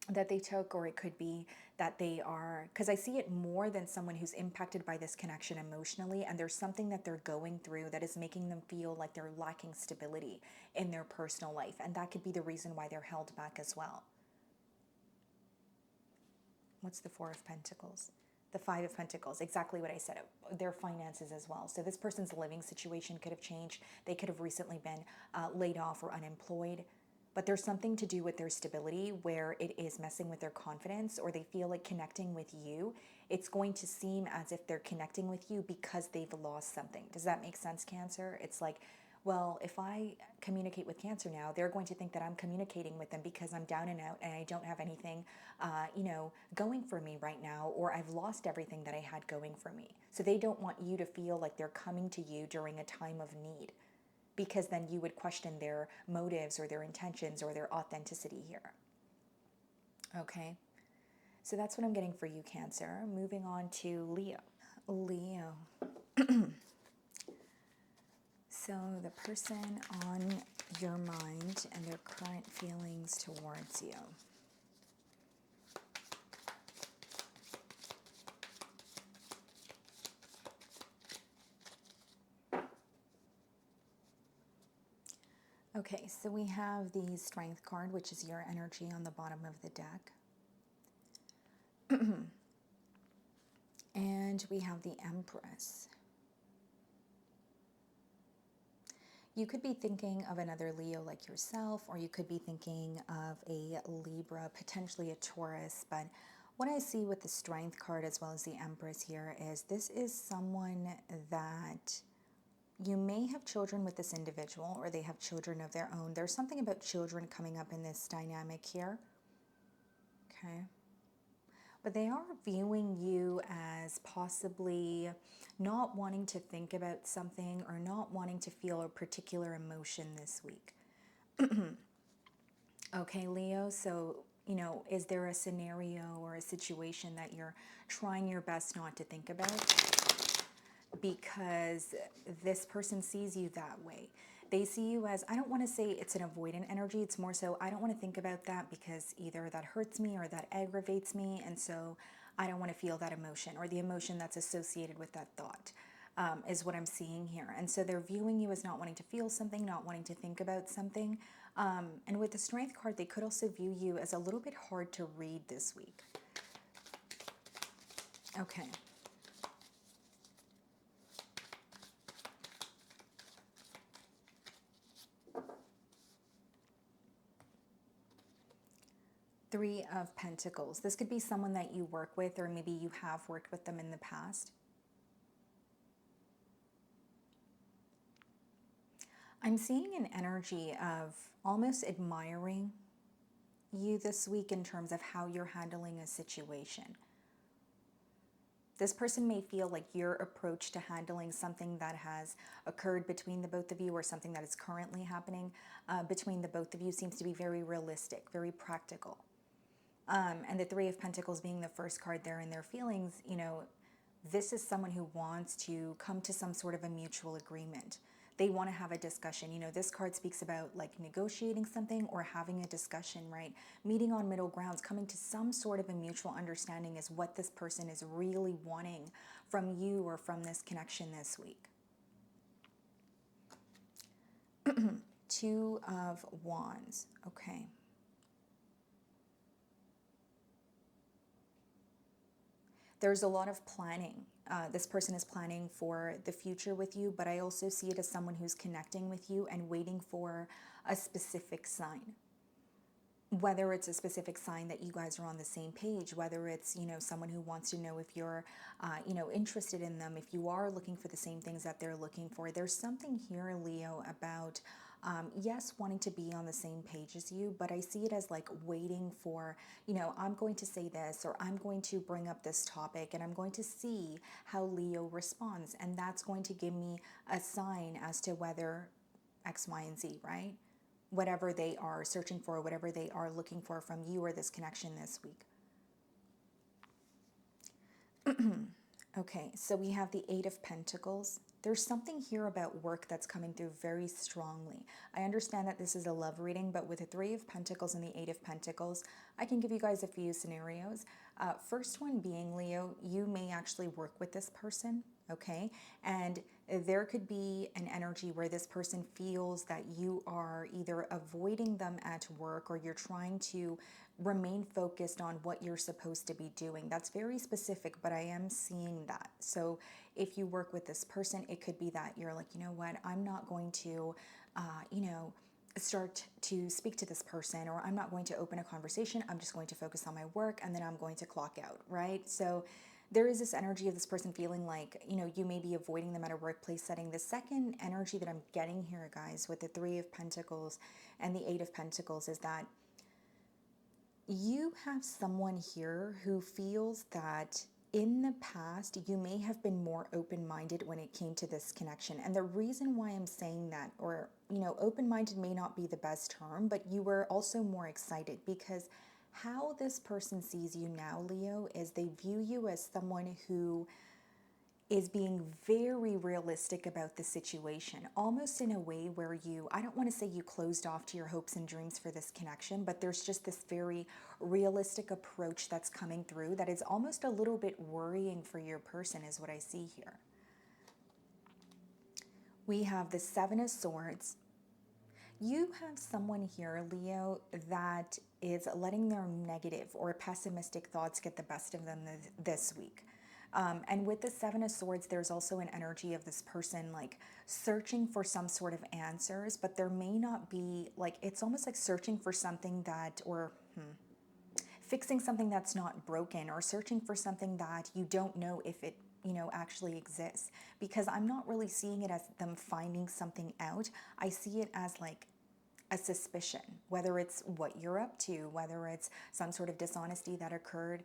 that they took, or it could be that they are, because I see it more than someone who's impacted by this connection emotionally, and there's something that they're going through that is making them feel like they're lacking stability in their personal life, and that could be the reason why they're held back as well. What's the Four of Pentacles? The Five of Pentacles, exactly what I said, their finances as well. So this person's living situation could have changed. They could have recently been laid off or unemployed, but there's something to do with their stability where it is messing with their confidence, or they feel like connecting with you, it's going to seem as if they're connecting with you because they've lost something. Does that make sense, Cancer? It's like, well, if I communicate with Cancer now, they're going to think that I'm communicating with them because I'm down and out and I don't have anything, going for me right now, or I've lost everything that I had going for me. So they don't want you to feel like they're coming to you during a time of need, because then you would question their motives or their intentions or their authenticity here. Okay, so that's what I'm getting for you, Cancer. Moving on to Leo. Leo. So the person on your mind and their current feelings towards you. Okay, so we have the Strength card, which is your energy on the bottom of the deck. And we have the Empress. You could be thinking of another Leo like yourself, or you could be thinking of a Libra, potentially a Taurus. But what I see with the Strength card as well as the Empress here is this is someone that you may have children with this individual, or they have children of their own. There's something about children coming up in this dynamic here. Okay. But they are viewing you as possibly not wanting to think about something or not wanting to feel a particular emotion this week. Okay, Leo, so, is there a scenario or a situation that you're trying your best not to think about? Because this person sees you that way. They see you as, I don't want to say it's an avoidant energy, it's more so I don't want to think about that because either that hurts me or that aggravates me, and so I don't want to feel that emotion or the emotion that's associated with that thought, is what I'm seeing here. And so they're viewing you as not wanting to feel something, not wanting to think about something. And with the Strength card, they could also view you as a little bit hard to read this week. Okay. Three of Pentacles. This could be someone that you work with, or maybe you have worked with them in the past. I'm seeing an energy of almost admiring you this week in terms of how you're handling a situation. This person may feel like your approach to handling something that has occurred between the both of you, or something that is currently happening between the both of you, seems to be very realistic, very practical. And the Three of Pentacles being the first card there in their feelings, this is someone who wants to come to some sort of a mutual agreement. They want to have a discussion. This card speaks about like negotiating something or having a discussion, right? Meeting on middle grounds, coming to some sort of a mutual understanding is what this person is really wanting from you or from this connection this week. Two of Wands. Okay. There's a lot of planning. This person is planning for the future with you, but I also see it as someone who's connecting with you and waiting for a specific sign. Whether it's a specific sign that you guys are on the same page, whether it's, someone who wants to know if you're, interested in them, if you are looking for the same things that they're looking for. There's something here, Leo, about Yes, wanting to be on the same page as you, but I see it as like waiting for, I'm going to say this, or I'm going to bring up this topic, and I'm going to see how Leo responds. And that's going to give me a sign as to whether X, Y, and Z, right? Whatever they are searching for, whatever they are looking for from you or this connection this week. Okay, so we have the Eight of Pentacles. There's something here about work that's coming through very strongly. I understand that this is a love reading, but with the Three of Pentacles and the Eight of Pentacles, I can give you guys a few scenarios. First one being, Leo, you may actually work with this person, okay? And there could be an energy where this person feels that you are either avoiding them at work, or you're trying to remain focused on what you're supposed to be doing. That's very specific, but I am seeing that. So if you work with this person, it could be that you're like, you know what, I'm not going to, start to speak to this person, or I'm not going to open a conversation. I'm just going to focus on my work, and then I'm going to clock out, right? So there is this energy of this person feeling like, you may be avoiding them at a workplace setting. The second energy that I'm getting here, guys, with the Three of Pentacles and the Eight of Pentacles is that you have someone here who feels that in the past, you may have been more open-minded when it came to this connection. And the reason why I'm saying that, or, open-minded may not be the best term, but you were also more excited, because how this person sees you now, Leo, is they view you as someone who is being very realistic about the situation, almost in a way where I don't want to say you closed off to your hopes and dreams for this connection, but there's just this very realistic approach that's coming through that is almost a little bit worrying for your person, is what I see here. We have the Seven of Swords. You have someone here, Leo, that is letting their negative or pessimistic thoughts get the best of them this week. And with the Seven of Swords, there's also an energy of this person like searching for some sort of answers, but there may not be, like, it's almost like searching for something that, or fixing something that's not broken, or searching for something that you don't know if it, actually exists. Because I'm not really seeing it as them finding something out. I see it as like a suspicion, whether it's what you're up to, whether it's some sort of dishonesty that occurred,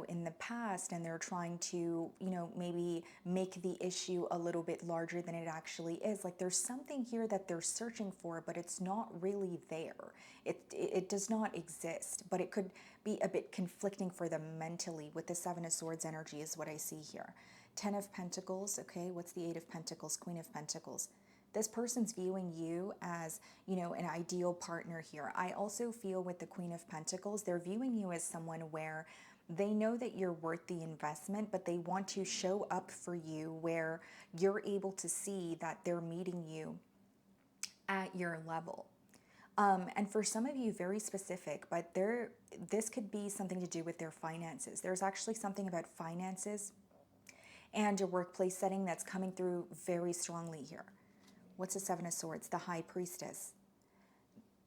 in the past, and they're trying to, maybe make the issue a little bit larger than it actually is. Like, there's something here that they're searching for, but it's not really there. It does not exist, but it could be a bit conflicting for them mentally with the Seven of Swords energy is what I see here. Ten of Pentacles, okay, what's the Eight of Pentacles? Queen of Pentacles. This person's viewing you as, an ideal partner here. I also feel with the Queen of Pentacles, they're viewing you as someone where they know that you're worth the investment, but they want to show up for you where you're able to see that they're meeting you at your level. And for some of you, very specific, but this could be something to do with their finances. There's actually something about finances and a workplace setting that's coming through very strongly here. What's the Seven of Swords? The High Priestess.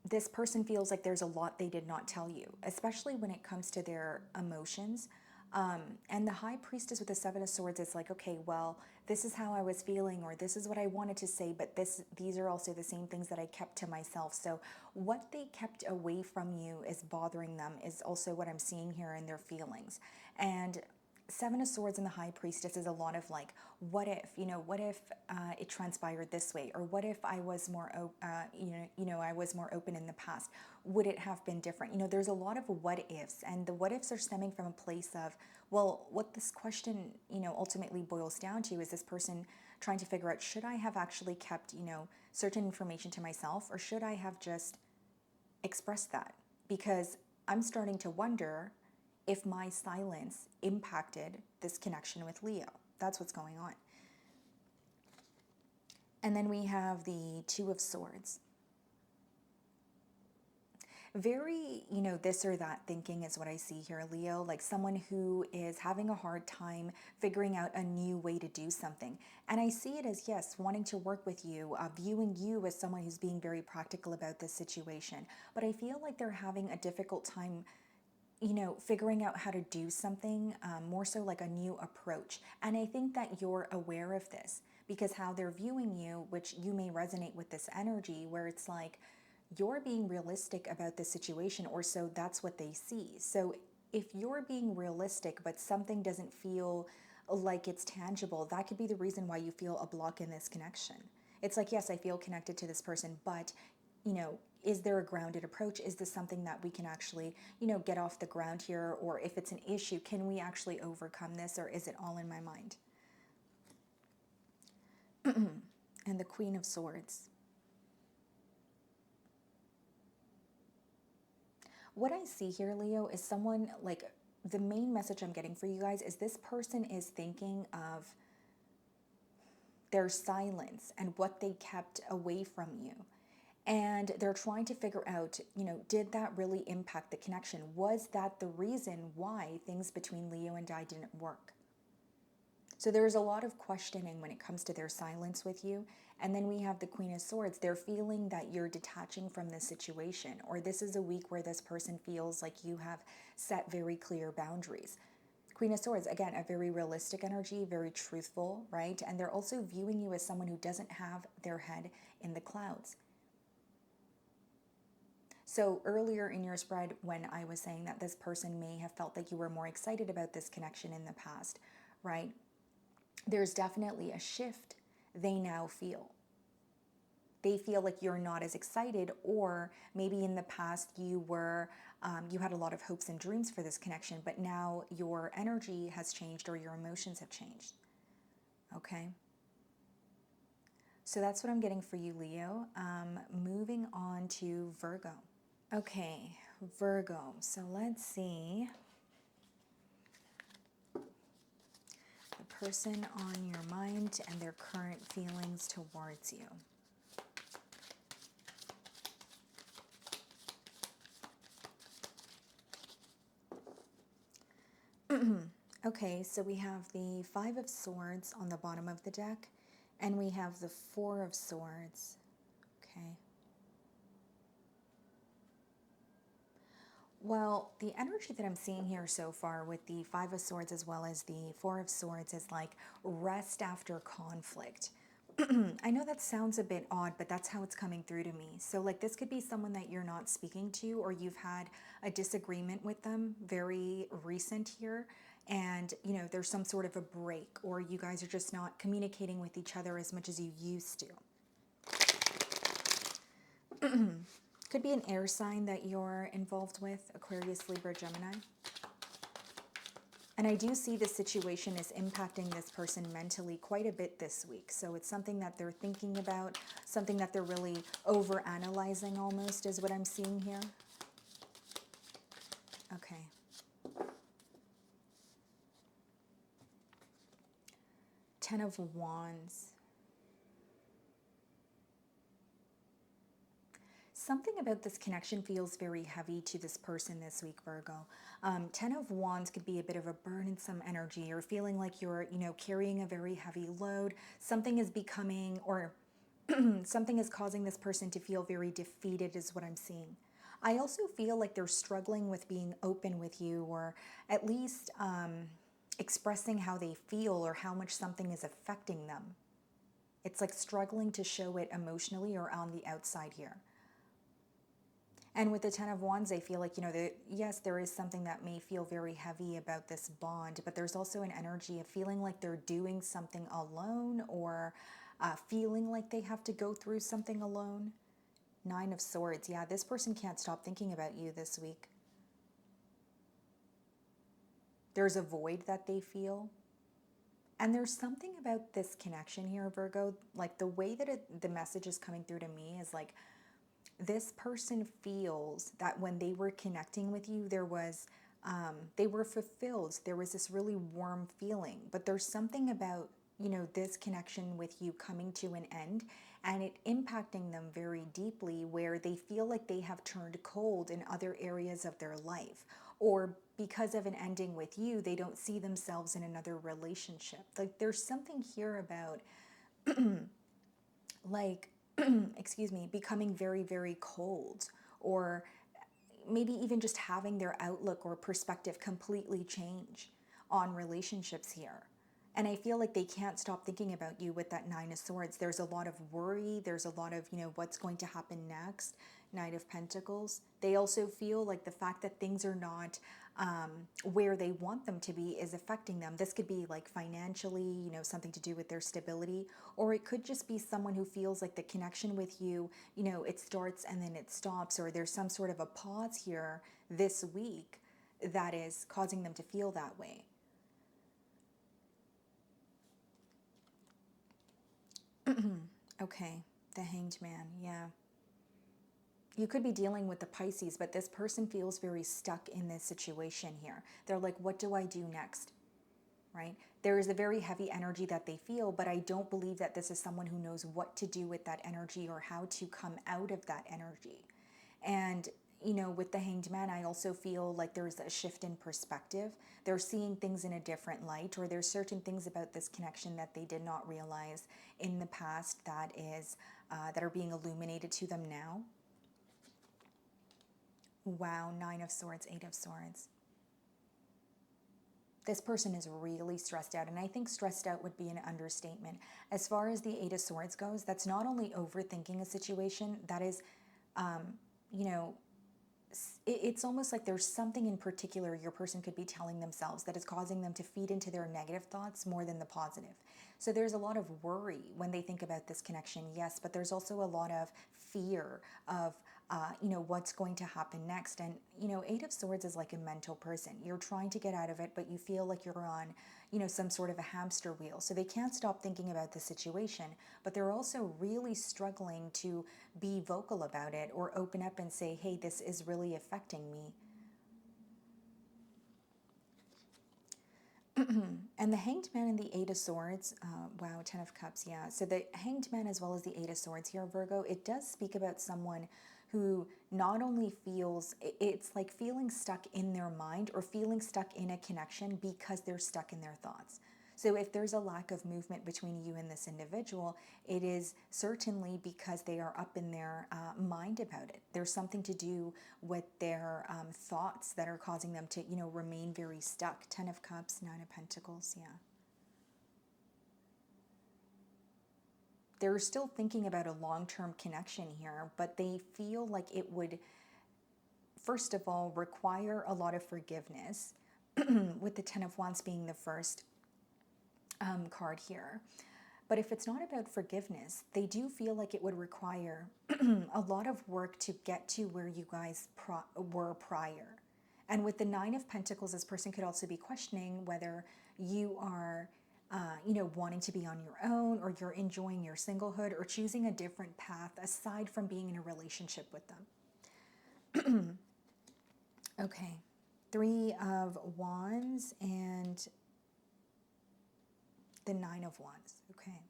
This person feels like there's a lot they did not tell you, especially when it comes to their emotions. And the High Priestess with the Seven of Swords is like, okay, well, this is how I was feeling, or this is what I wanted to say, but these are also the same things that I kept to myself. So what they kept away from you is bothering them, is also what I'm seeing here in their feelings. And Seven of Swords and the High Priestess is a lot of like, what if, what if it transpired this way? Or what if I was more, I was more open in the past? Would it have been different? There's a lot of what ifs, and the what ifs are stemming from a place of, well, what this question, ultimately boils down to is this person trying to figure out, should I have actually kept, certain information to myself, or should I have just expressed that? Because I'm starting to wonder if my silence impacted this connection with Leo. That's what's going on. And then we have the Two of Swords. Very, this or that thinking is what I see here, Leo. Like someone who is having a hard time figuring out a new way to do something. And I see it as, yes, wanting to work with you, viewing you as someone who's being very practical about this situation. But I feel like they're having a difficult time figuring out how to do something, more so like a new approach. And I think that you're aware of this, because how they're viewing you, which you may resonate with this energy, where it's like you're being realistic about the situation, or so that's what they see. So if you're being realistic, but something doesn't feel like it's tangible, that could be the reason why you feel a block in this connection. It's like, yes, I feel connected to this person, but, you know, is there a grounded approach? Is this something that we can actually, you know, get off the ground here? Or if it's an issue, can we actually overcome this? Or is it all in my mind? And the Queen of Swords. What I see here, Leo, is someone, like, the main message I'm getting for you guys is this person is thinking of their silence and what they kept away from you. And they're trying to figure out, you know, did that really impact the connection? Was that the reason why things between Leo and I didn't work? So there's a lot of questioning when it comes to their silence with you. And then we have the Queen of Swords. They're feeling that you're detaching from this situation, or this is a week where this person feels like you have set very clear boundaries. Queen of Swords, again, a very realistic energy, very truthful, right? And they're also viewing you as someone who doesn't have their head in the clouds. So earlier in your spread, when I was saying that this person may have felt like you were more excited about this connection in the past, right? There's definitely a shift they now feel. They feel like you're not as excited, or maybe in the past you were, you had a lot of hopes and dreams for this connection, but now your energy has changed or your emotions have changed. Okay? So that's what I'm getting for you, Leo. Moving on to Virgo. Okay, Virgo. So let's see. The person on your mind and their current feelings towards you. Okay, so we have the Five of Swords on the bottom of the deck, and we have the Four of Swords. Okay. Well, the energy that I'm seeing here so far with the Five of Swords as well as the Four of Swords is like rest after conflict. I know that sounds a bit odd, but that's how it's coming through to me. So like this could be someone that you're not speaking to, or you've had a disagreement with them very recent here. And, you know, there's some sort of a break, or you guys are just not communicating with each other as much as you used to. Could be an air sign that you're involved with, Aquarius, Libra, Gemini. And I do see the situation is impacting this person mentally quite a bit this week. So it's something that they're thinking about, something that they're really over-analyzing almost is what I'm seeing here. Okay. Ten of Wands. Something about this connection feels very heavy to this person this week, Virgo. Ten of Wands could be a bit of a burdensome energy, or feeling like you're, you know, carrying a very heavy load. Something is becoming, or something is causing this person to feel very defeated is what I'm seeing. I also feel like they're struggling with being open with you, or at least expressing how they feel or how much something is affecting them. It's like struggling to show it emotionally or on the outside here. And with the Ten of Wands, I feel like, you know, yes, there is something that may feel very heavy about this bond, but there's also an energy of feeling like they're doing something alone, or feeling like they have to go through something alone. Nine of Swords. Yeah, this person can't stop thinking about you this week. There's a void that they feel. And there's something about this connection here, Virgo, like the way that the message is coming through to me is like, this person feels that when they were connecting with you, there was, they were fulfilled. There was this really warm feeling, but there's something about, you know, this connection with you coming to an end and it impacting them very deeply, where they feel like they have turned cold in other areas of their life, or because of an ending with you, they don't see themselves in another relationship. Like there's something here about like, excuse me, becoming very, very cold, or maybe even just having their outlook or perspective completely change on relationships here. And I feel like they can't stop thinking about you with that Nine of Swords. There's a lot of worry. There's a lot of, what's going to happen next. Knight of Pentacles. They also feel like the fact that things are not where they want them to be is affecting them. This could be like financially, something to do with their stability, or it could just be someone who feels like the connection with you, it starts and then it stops, or there's some sort of a pause here this week that is causing them to feel that way. Okay, the Hanged Man, yeah. You could be dealing with the Pisces, but this person feels very stuck in this situation here. They're like, what do I do next? Right? There is a very heavy energy that they feel, but I don't believe that this is someone who knows what to do with that energy or how to come out of that energy. And, with the Hanged Man, I also feel like there's a shift in perspective. They're seeing things in a different light, or there's certain things about this connection that they did not realize in the past that are being illuminated to them now. Wow, Nine of Swords, Eight of Swords. This person is really stressed out, and I think stressed out would be an understatement. As far as the Eight of Swords goes, that's not only overthinking a situation, that is, it's almost like there's something in particular your person could be telling themselves that is causing them to feed into their negative thoughts more than the positive. So there's a lot of worry when they think about this connection, yes, but there's also a lot of fear of what's going to happen next. And, Eight of Swords is like a mental person. You're trying to get out of it, but you feel like you're on, some sort of a hamster wheel. So they can't stop thinking about the situation, but they're also really struggling to be vocal about it or open up and say, hey, this is really affecting me. And the Hanged Man and the Eight of Swords, wow, Ten of Cups, yeah. So the Hanged Man as well as the Eight of Swords here, Virgo, it does speak about someone who not only feels, it's like feeling stuck in their mind or feeling stuck in a connection because they're stuck in their thoughts. So if there's a lack of movement between you and this individual, it is certainly because they are up in their mind about it. There's something to do with their thoughts that are causing them to, remain very stuck. Ten of Cups, Nine of Pentacles, yeah. They're still thinking about a long-term connection here, but they feel like it would, first of all, require a lot of forgiveness, with the Ten of Wands being the first card here. But if it's not about forgiveness, they do feel like it would require a lot of work to get to where you guys were prior. And with the Nine of Pentacles, this person could also be questioning whether you are wanting to be on your own, or you're enjoying your singlehood, or choosing a different path aside from being in a relationship with them. Okay, Three of Wands and the Nine of Wands. Okay.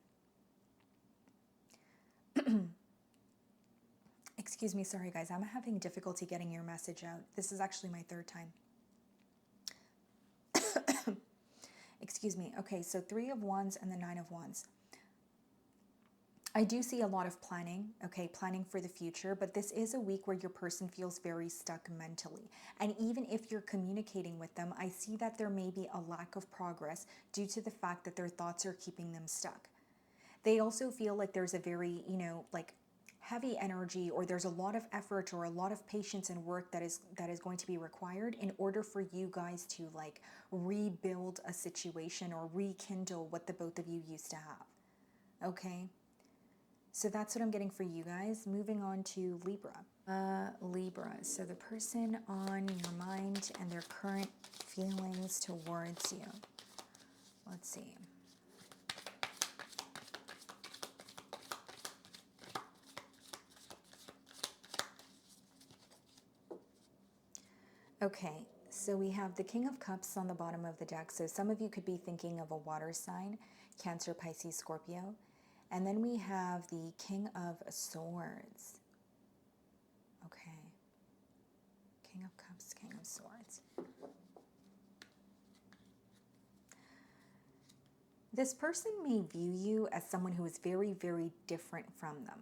Excuse me, sorry guys, I'm having difficulty getting your message out. This is actually my third time. Excuse me. Okay, so Three of Wands and the Nine of Wands. I do see a lot of planning, okay, planning for the future, but this is a week where your person feels very stuck mentally. And even if you're communicating with them, I see that there may be a lack of progress due to the fact that their thoughts are keeping them stuck. They also feel like there's a very, heavy energy, or there's a lot of effort or a lot of patience and work that is going to be required in order for you guys to rebuild a situation or rekindle what the both of you used to have. Okay, so that's what I'm getting for you guys. Moving on to Libra. Libra, so the person on your mind and their current feelings towards you. Let's see. Okay, so we have the King of Cups on the bottom of the deck. So some of you could be thinking of a water sign, Cancer, Pisces, Scorpio. And then we have the King of Swords. Okay, King of Cups, King of Swords. This person may view you as someone who is very, very different from them.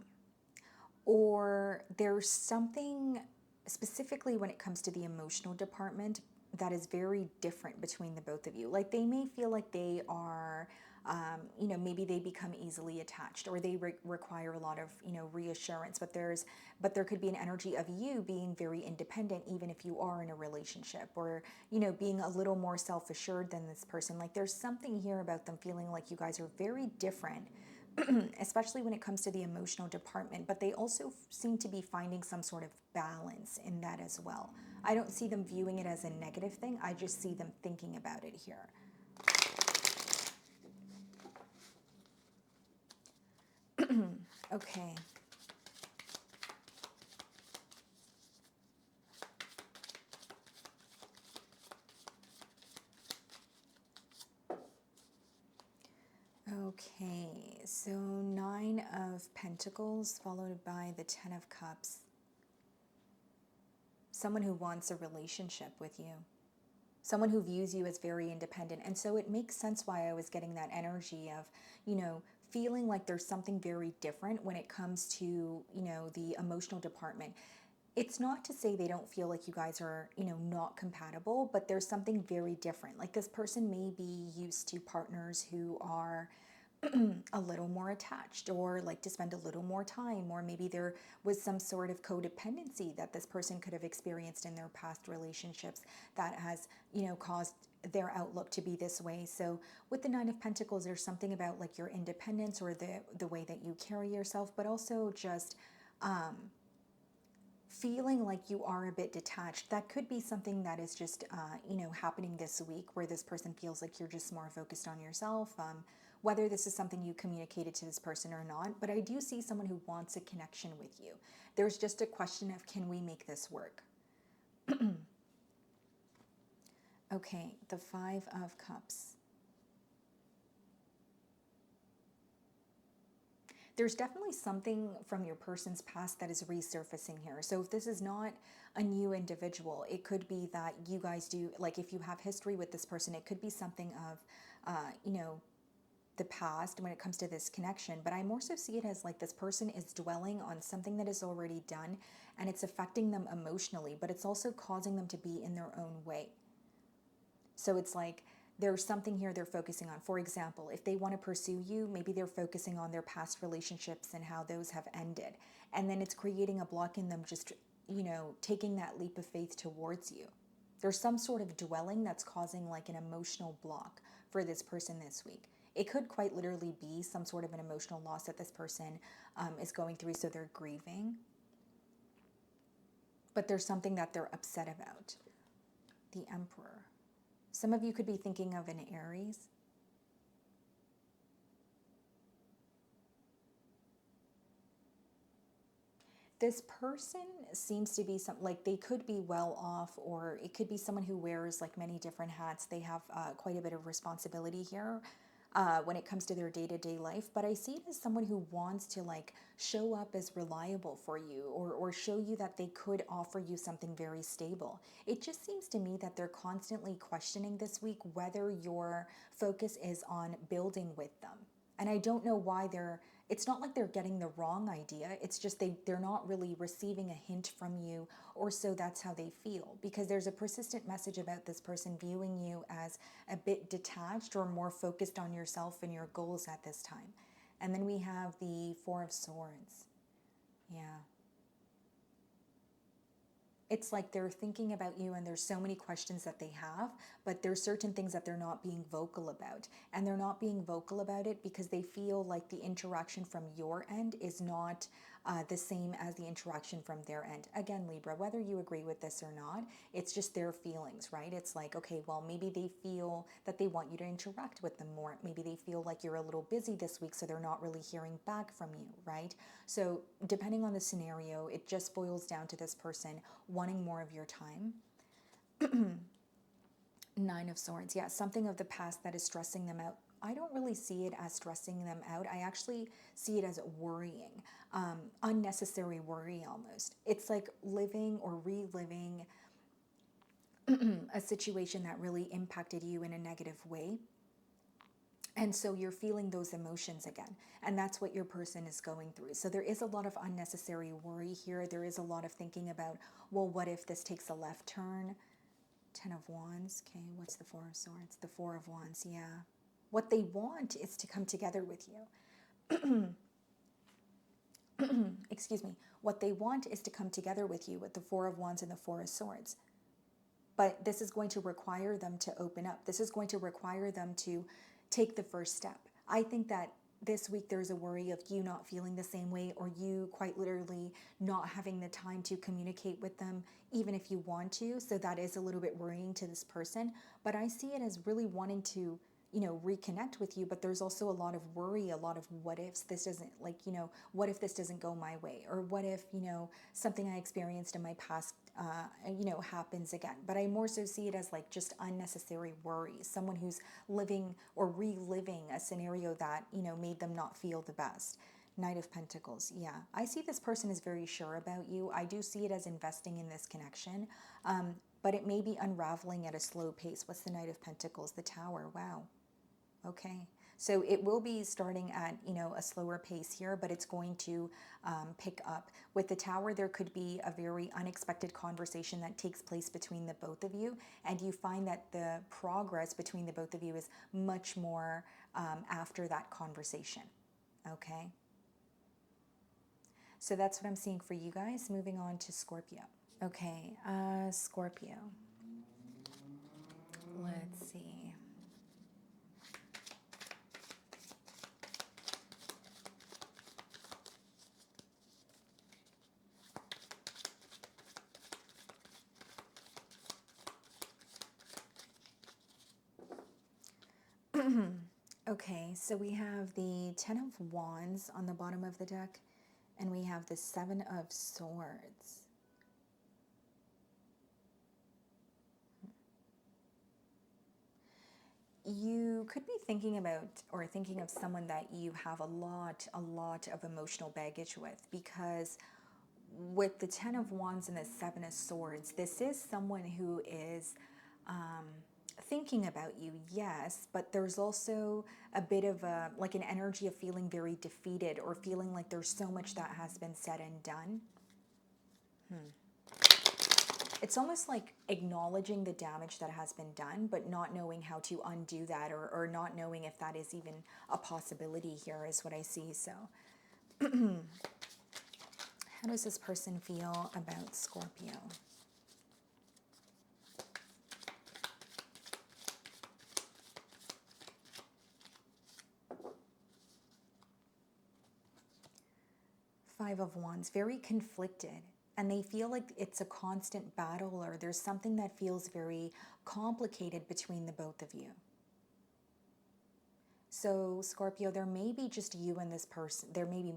Or there's something, specifically when it comes to the emotional department, that is very different between the both of you. Like they may feel like they are, you know, maybe they become easily attached, or they require a lot of, you know, reassurance. But there could be an energy of you being very independent, even if you are in a relationship, or, you know, being a little more self-assured than this person. Like there's something here about them feeling like you guys are very different, especially when it comes to the emotional department, but they also seem to be finding some sort of balance in that as well. I don't see them viewing it as a negative thing. I just see them thinking about it here. Okay. Okay, so 9 of Pentacles followed by the 10 of Cups. Someone who wants a relationship with you. Someone who views you as very independent. And so it makes sense why I was getting that energy of, you know, feeling like there's something very different when it comes to, you know, the emotional department. It's not to say they don't feel like you guys are, you know, not compatible, but there's something very different. Like this person may be used to partners who are a little more attached, or like to spend a little more time, or maybe there was some sort of codependency that this person could have experienced in their past relationships that has, you know, caused their outlook to be this way. So with the 9 of Pentacles, there's something about like your independence, or the way that you carry yourself, but also just feeling like you are a bit detached. That could be something that is just, you know, happening this week, where this person feels like you're just more focused on yourself. Whether this is something you communicated to this person or not, but I do see someone who wants a connection with you. There's just a question of, can we make this work? Okay, the 5 of Cups. There's definitely something from your person's past that is resurfacing here. So if this is not a new individual, it could be that you guys do, like if you have history with this person, it could be something of, you know, the past when it comes to this connection. But I more so see it as like this person is dwelling on something that is already done, and it's affecting them emotionally, but it's also causing them to be in their own way. So it's like there's something here they're focusing on. For example, if they want to pursue you, maybe they're focusing on their past relationships and how those have ended. And then it's creating a block in them just, you know, taking that leap of faith towards you. There's some sort of dwelling that's causing like an emotional block for this person this week. It could quite literally be some sort of an emotional loss that this person is going through, so they're grieving. But there's something that they're upset about. The Emperor. Some of you could be thinking of an Aries. This person seems to be like they could be well off, or it could be someone who wears like many different hats. They have quite a bit of responsibility here when it comes to their day-to-day life. But I see it as someone who wants to like show up as reliable for you, or show you that they could offer you something very stable. It just seems to me that they're constantly questioning this week whether your focus is on building with them. And I don't know why it's not like they're getting the wrong idea. It's just they're not really receiving a hint from you, or so that's how they feel. Because there's a persistent message about this person viewing you as a bit detached, or more focused on yourself and your goals at this time. And then we have the 4 of Swords. Yeah. It's like they're thinking about you, and there's so many questions that they have, but there's certain things that they're not being vocal about. And they're not being vocal about it because they feel like the interaction from your end is not the same as the interaction from their end. Again, Libra, whether you agree with this or not, it's just their feelings, right? It's like, okay, well, maybe they feel that they want you to interact with them more. Maybe they feel like you're a little busy this week, so they're not really hearing back from you, right? So depending on the scenario, it just boils down to this person wanting more of your time. 9 of Swords. Yeah, something of the past that is stressing them out. I don't really see it as stressing them out. I actually see it as worrying, unnecessary worry almost. It's like living or reliving a situation that really impacted you in a negative way. And so you're feeling those emotions again. And that's what your person is going through. So there is a lot of unnecessary worry here. There is a lot of thinking about, well, what if this takes a left turn? Ten of Wands. Okay, what's the Four of Swords? The Four of Wands, yeah. What they want is to come together with you. Excuse me. What they want is to come together with you with the Four of Wands and the Four of Swords. But this is going to require them to open up. This is going to require them to take the first step. I think that this week there's a worry of you not feeling the same way, or you quite literally not having the time to communicate with them, even if you want to. So that is a little bit worrying to this person. But I see it as really wanting to, reconnect with you. But there's also a lot of worry, a lot of what ifs. This doesn't, what if this doesn't go my way? Or what if, something I experienced in my past, happens again? But I more so see it as like just unnecessary worry. Someone who's living or reliving a scenario that, made them not feel the best. Knight of Pentacles. Yeah, I see this person is very sure about you. I do see it as investing in this connection, but it may be unraveling at a slow pace. What's the Knight of Pentacles? The Tower. Wow. Okay. So it will be starting at, a slower pace here, but it's going to pick up. With the Tower, there could be a very unexpected conversation that takes place between the both of you, and you find that the progress between the both of you is much more after that conversation. Okay? So that's what I'm seeing for you guys. Moving on to Scorpio. Okay, Scorpio. Let's see. Okay, so we have the Ten of Wands on the bottom of the deck, and we have the Seven of Swords. You could be thinking about or thinking of someone that you have a lot of emotional baggage with, because with the Ten of Wands and the Seven of Swords, this is someone who is thinking about you, yes, but there's also a bit of like an energy of feeling very defeated, or feeling like there's so much that has been said and done. It's almost like acknowledging the damage that has been done, but not knowing how to undo that, or not knowing if that is even a possibility here is what I see. So how does this person feel about Scorpio? Five of Wands, very conflicted, and they feel like it's a constant battle, or there's something that feels very complicated between the both of you. So Scorpio, there may be just you and this person, there may be,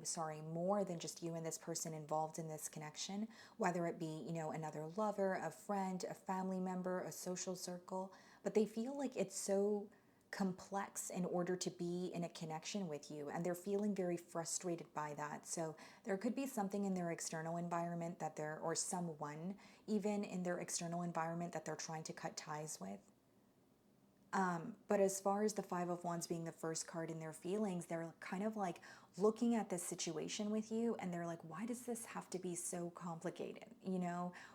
more than just you and this person involved in this connection, whether it be, another lover, a friend, a family member, a social circle, but they feel like it's so complex in order to be in a connection with you, and they're feeling very frustrated by that. So there could be something in their external environment that or someone even in their external environment that they're trying to cut ties with. But as far as the Five of Wands being the first card in their feelings, they're kind of like looking at this situation with you, and they're like, why does this have to be so complicated?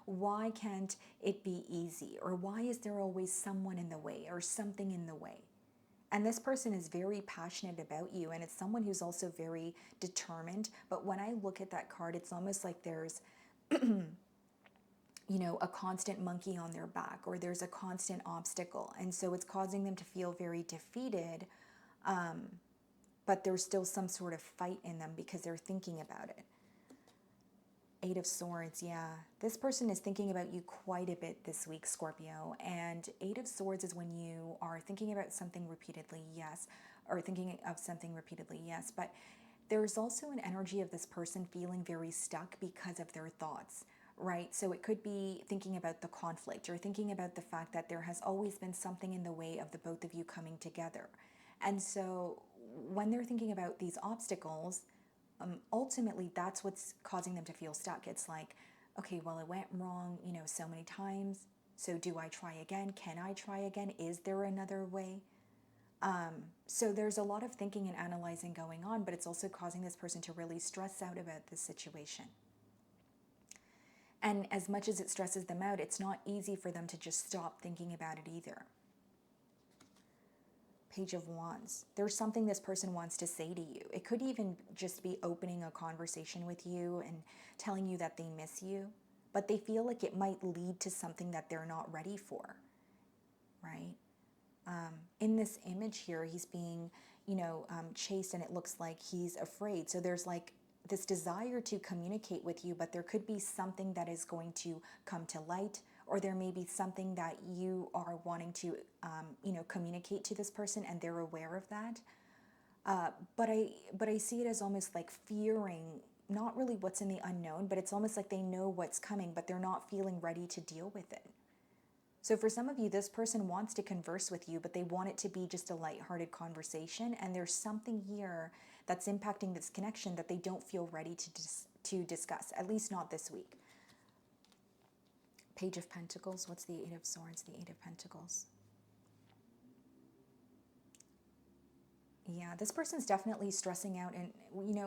Why can't it be easy? Or why is there always someone in the way or something in the way? And this person is very passionate about you, and it's someone who's also very determined. But when I look at that card, it's almost like there's, a constant monkey on their back, or there's a constant obstacle. And so it's causing them to feel very defeated, but there's still some sort of fight in them because they're thinking about it. Eight of Swords, yeah. This person is thinking about you quite a bit this week, Scorpio. And Eight of Swords is when you are thinking about something repeatedly, yes. Or thinking of something repeatedly, yes. But there's also an energy of this person feeling very stuck because of their thoughts, right? So it could be thinking about the conflict, or thinking about the fact that there has always been something in the way of the both of you coming together. And so when they're thinking about these obstacles, ultimately that's what's causing them to feel stuck. It's like, okay, well, it went wrong, so many times. So do I try again? Can I try again? Is there another way? So there's a lot of thinking and analyzing going on, but it's also causing this person to really stress out about this situation. And as much as it stresses them out, it's not easy for them to just stop thinking about it either. Page of Wands. There's something this person wants to say to you. It could even just be opening a conversation with you and telling you that they miss you, but they feel like it might lead to something that they're not ready for, right? In this image here, he's being, chased, and it looks like he's afraid. So there's like this desire to communicate with you, but there could be something that is going to come to light, or there may be something that you are wanting to, communicate to this person, and they're aware of that. But I see it as almost like fearing, not really what's in the unknown, but it's almost like they know what's coming, but they're not feeling ready to deal with it. So for some of you, this person wants to converse with you, but they want it to be just a lighthearted conversation. And there's something here that's impacting this connection that they don't feel ready to discuss, at least not this week. Page of Pentacles. What's the Eight of Swords? The Eight of Pentacles. Yeah, this person's definitely stressing out, and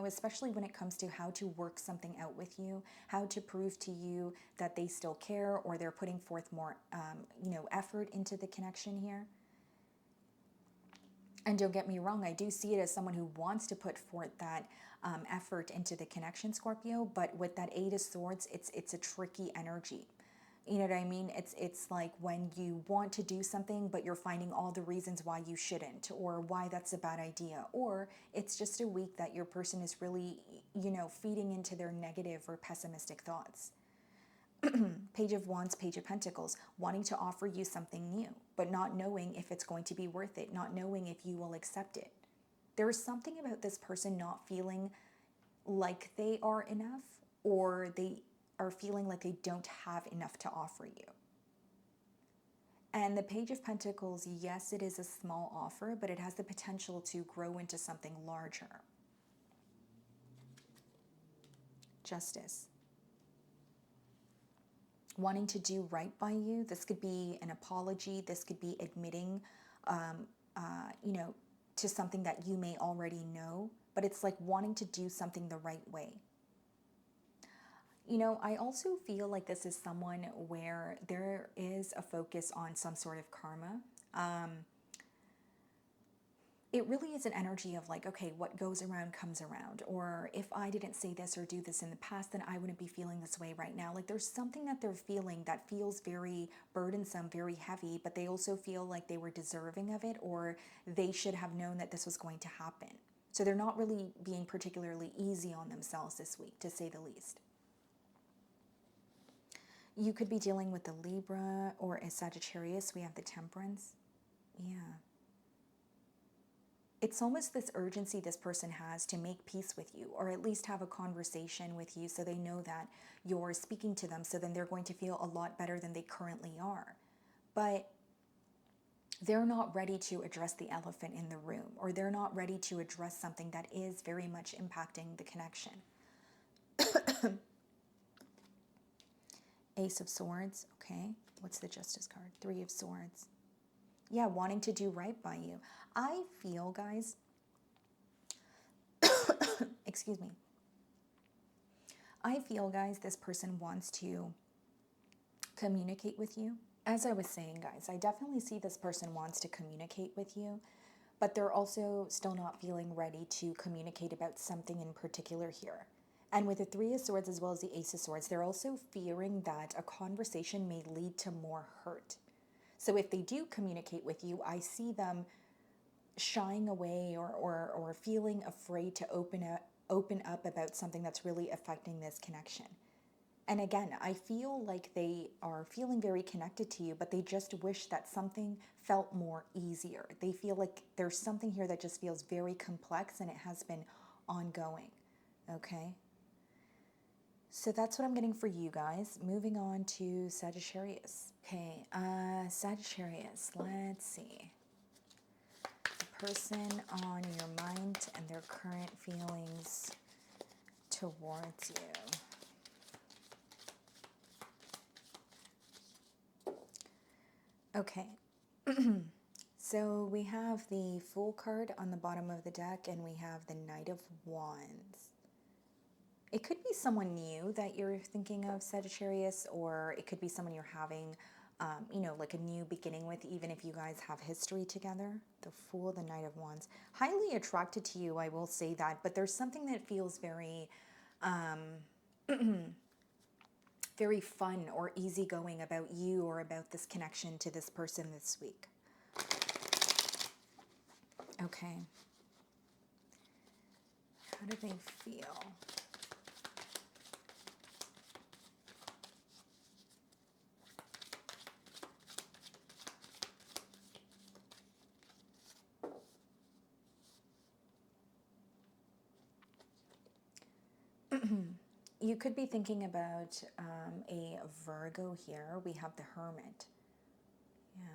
especially when it comes to how to work something out with you, how to prove to you that they still care, or they're putting forth more, effort into the connection here. And don't get me wrong, I do see it as someone who wants to put forth that effort into the connection, Scorpio. But with that Eight of Swords, it's a tricky energy. You know what I mean? It's like when you want to do something, but you're finding all the reasons why you shouldn't, or why that's a bad idea. Or it's just a week that your person is really, feeding into their negative or pessimistic thoughts. Page of Wands, Page of Pentacles, wanting to offer you something new, but not knowing if it's going to be worth it, not knowing if you will accept it. There is something about this person not feeling like they are enough, or they are feeling like they don't have enough to offer you. And the Page of Pentacles, yes, it is a small offer, but it has the potential to grow into something larger. Justice. Wanting to do right by you. This could be an apology. This could be admitting, to something that you may already know, but it's like wanting to do something the right way. I also feel like this is someone where there is a focus on some sort of karma. It really is an energy of like, okay, what goes around comes around. Or if I didn't say this or do this in the past, then I wouldn't be feeling this way right now. Like there's something that they're feeling that feels very burdensome, very heavy, but they also feel like they were deserving of it, or they should have known that this was going to happen. So they're not really being particularly easy on themselves this week, to say the least. You could be dealing with a Libra or a Sagittarius. We have the Temperance. Yeah. It's almost this urgency this person has to make peace with you, or at least have a conversation with you, so they know that you're speaking to them, so then they're going to feel a lot better than they currently are. But they're not ready to address the elephant in the room, or they're not ready to address something that is very much impacting the connection. Ace of Swords, okay. What's the Justice card? Three of Swords. Yeah, wanting to do right by you. I feel, guys, excuse me. I feel, guys, this person wants to communicate with you. As I was saying, guys, I definitely see this person wants to communicate with you, but they're also still not feeling ready to communicate about something in particular here. And with the Three of Swords as well as the Ace of Swords, they're also fearing that a conversation may lead to more hurt. So if they do communicate with you, I see them shying away or feeling afraid to open up about something that's really affecting this connection. And again, I feel like they are feeling very connected to you, but they just wish that something felt more easier. They feel like there's something here that just feels very complex, and it has been ongoing, okay? So that's what I'm getting for you guys. Moving on to Sagittarius. Okay, Sagittarius, let's see. The person on your mind and their current feelings towards you. Okay, so we have the Fool card on the bottom of the deck, and we have the Knight of Wands. It could be someone new that you're thinking of, Sagittarius, or it could be someone you're having, like a new beginning with, even if you guys have history together. The Fool, the Knight of Wands. Highly attracted to you, I will say that, but there's something that feels very, very fun or easygoing about you or about this connection to this person this week. Okay. How do they feel? You could be thinking about a Virgo here. We have the Hermit. Yeah.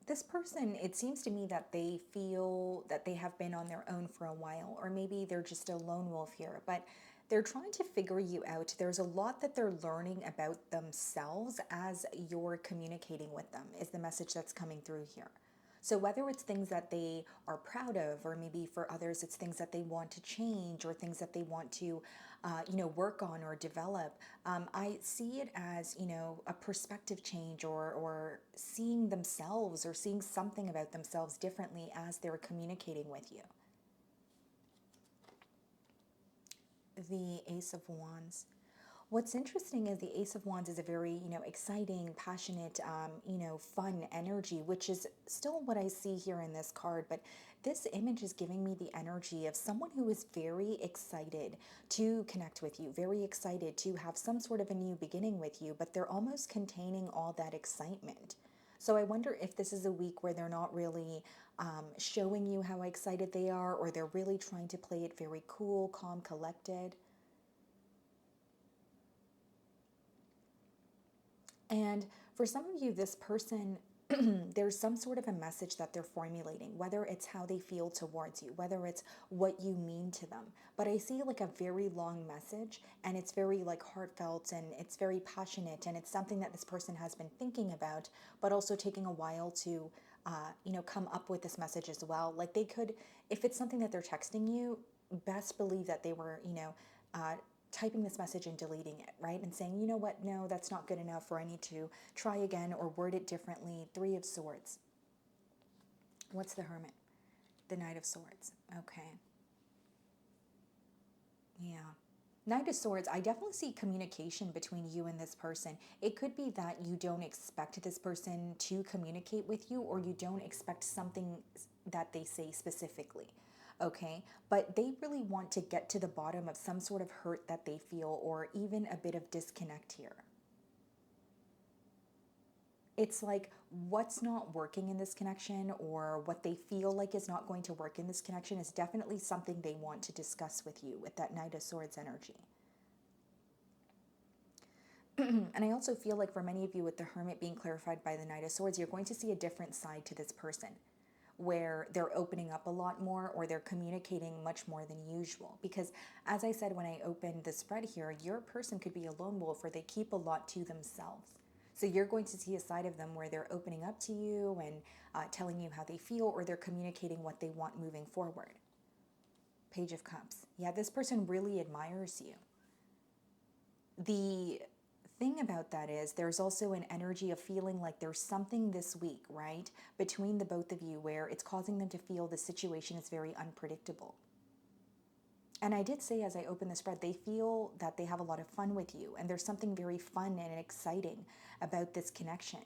This person, it seems to me that they feel that they have been on their own for a while, or maybe they're just a lone wolf here, but they're trying to figure you out. There's a lot that they're learning about themselves as you're communicating with them, is the message that's coming through here. So whether it's things that they are proud of, or maybe for others it's things that they want to change, or things that they want to, work on or develop, I see it as, a perspective change, or seeing themselves or seeing something about themselves differently as they're communicating with you. The Ace of Wands. What's interesting is the Ace of Wands is a very, exciting, passionate, fun energy, which is still what I see here in this card. But this image is giving me the energy of someone who is very excited to connect with you, very excited to have some sort of a new beginning with you, but they're almost containing all that excitement. So I wonder if this is a week where they're not really showing you how excited they are, or they're really trying to play it very cool, calm, collected. And for some of you, this person, there's some sort of a message that they're formulating, whether it's how they feel towards you, whether it's what you mean to them. But I see like a very long message, and it's very like heartfelt, and it's very passionate, and it's something that this person has been thinking about, but also taking a while to, come up with this message as well. Like they could, if it's something that they're texting you, best believe that they were, typing this message and deleting it, right? And saying, you know what, no, that's not good enough, or I need to try again or word it differently. Three of Swords. What's the Hermit? The Knight of Swords. Okay. Yeah. Knight of Swords, I definitely see communication between you and this person. It could be that you don't expect this person to communicate with you, or you don't expect something that they say specifically. Okay, but they really want to get to the bottom of some sort of hurt that they feel, or even a bit of disconnect here. It's like what's not working in this connection, or what they feel like is not going to work in this connection, is definitely something they want to discuss with you with that Knight of Swords energy. And I also feel like for many of you, with the Hermit being clarified by the Knight of Swords, you're going to see a different side to this person, where they're opening up a lot more, or they're communicating much more than usual. Because as I said when I opened the spread here, your person could be a lone wolf, or they keep a lot to themselves. So you're going to see a side of them where they're opening up to you and telling you how they feel, or they're communicating what they want moving forward. Page of Cups. Yeah, this person really admires you. The thing about that is there's also an energy of feeling like there's something this week, right, between the both of you, where it's causing them to feel the situation is very unpredictable. And I did say, as I opened the spread, they feel that they have a lot of fun with you, and there's something very fun and exciting about this connection.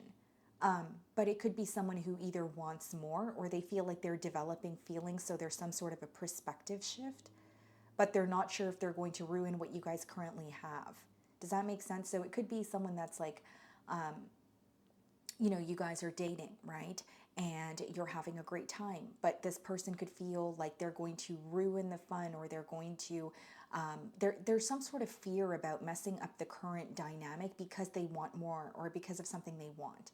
But it could be someone who either wants more, or they feel like they're developing feelings, so there's some sort of a perspective shift, but they're not sure if they're going to ruin what you guys currently have. Does that make sense? So it could be someone that's like, you guys are dating, right? And you're having a great time, but this person could feel like they're going to ruin the fun, or they're going to, there's some sort of fear about messing up the current dynamic because they want more, or because of something they want.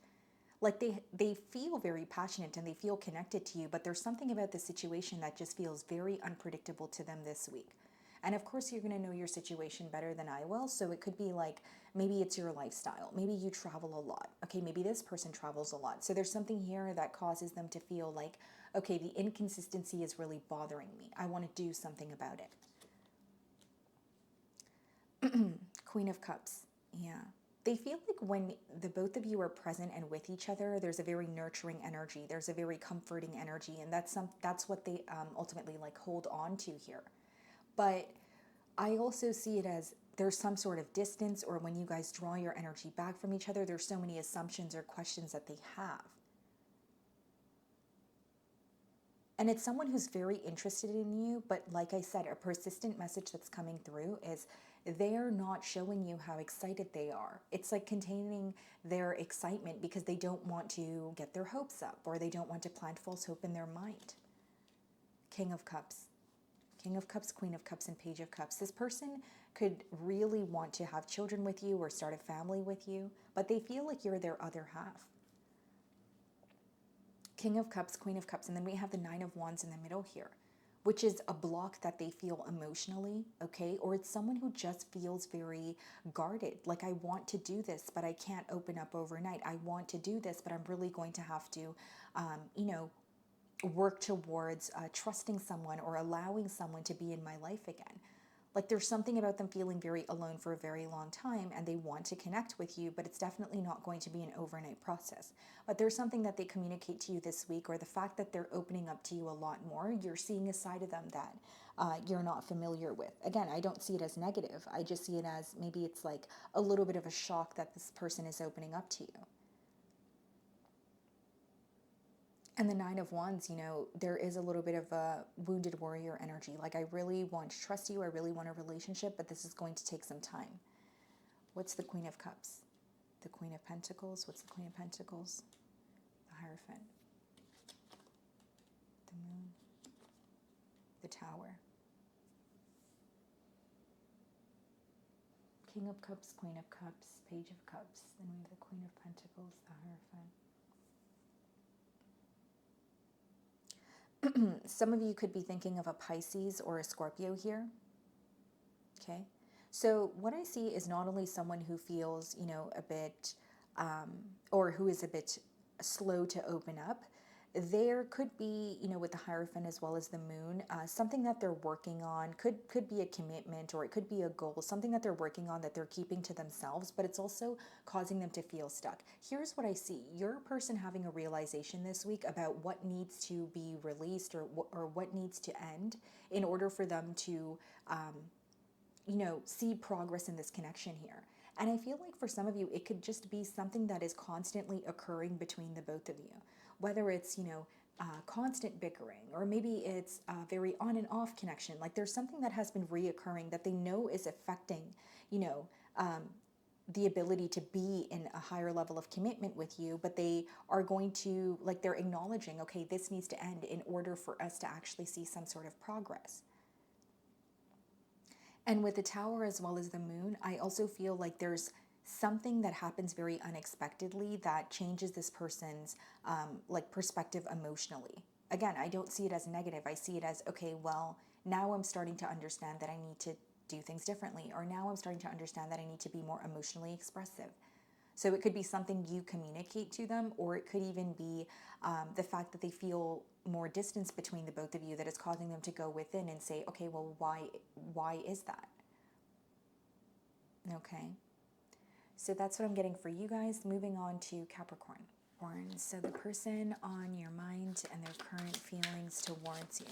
Like they feel very passionate and they feel connected to you, but there's something about the situation that just feels very unpredictable to them this week. And of course, you're going to know your situation better than I will. So it could be like, maybe it's your lifestyle. Maybe you travel a lot. Okay, maybe this person travels a lot. So there's something here that causes them to feel like, okay, the inconsistency is really bothering me. I want to do something about it. Queen of Cups. Yeah. They feel like when the both of you are present and with each other, there's a very nurturing energy. There's a very comforting energy, and that's what they ultimately like hold on to here. But I also see it as there's some sort of distance, or when you guys draw your energy back from each other, there's so many assumptions or questions that they have. And it's someone who's very interested in you, but like I said, a persistent message that's coming through is they're not showing you how excited they are. It's like containing their excitement because they don't want to get their hopes up, or they don't want to plant false hope in their mind. King of Cups. King of Cups, Queen of Cups, and Page of Cups. This person could really want to have children with you or start a family with you, but they feel like you're their other half. King of Cups, Queen of Cups, and then we have the Nine of Wands in the middle here, which is a block that they feel emotionally, okay? Or it's someone who just feels very guarded. Like, I want to do this, but I can't open up overnight. I want to do this, but I'm really going to have to, work towards trusting someone or allowing someone to be in my life again. Like, there's something about them feeling very alone for a very long time, and they want to connect with you, but it's definitely not going to be an overnight process. But there's something that they communicate to you this week, or the fact that they're opening up to you a lot more. You're seeing a side of them that you're not familiar with. Again, I don't see it as negative. I just see it as maybe it's like a little bit of a shock that this person is opening up to you. And the Nine of Wands, there is a little bit of a wounded warrior energy. Like, I really want to trust you. I really want a relationship, but this is going to take some time. What's the Queen of Cups? The Queen of Pentacles. What's the Queen of Pentacles? The Hierophant. The Moon. The Tower. King of Cups, Queen of Cups, Page of Cups. Then we have the Queen of Pentacles, the Hierophant. Some of you could be thinking of a Pisces or a Scorpio here. Okay. So what I see is not only someone who feels, a bit, or who is a bit slow to open up. There could be, with the Hierophant as well as the Moon, something that they're working on. Could be a commitment, or it could be a goal, something that they're working on that they're keeping to themselves, but it's also causing them to feel stuck. Here's what I see. You're a person having a realization this week about what needs to be released, or what needs to end in order for them to, see progress in this connection here. And I feel like for some of you, it could just be something that is constantly occurring between the both of you. Whether it's, constant bickering, or maybe it's a very on and off connection. Like, there's something that has been reoccurring that they know is affecting, the ability to be in a higher level of commitment with you, but they are going to, like, they're acknowledging, okay, this needs to end in order for us to actually see some sort of progress. And with the Tower as well as the Moon, I also feel like there's something that happens very unexpectedly that changes this person's perspective emotionally. Again, I don't see it as negative. I see it as, okay, well, now I'm starting to understand that I need to do things differently, or now I'm starting to understand that I need to be more emotionally expressive. So it could be something you communicate to them, or it could even be the fact that they feel more distance between the both of you that is causing them to go within and say, okay, well, why is that? Okay. So that's what I'm getting for you guys. Moving on to Capricorn. So the person on your mind and their current feelings towards you.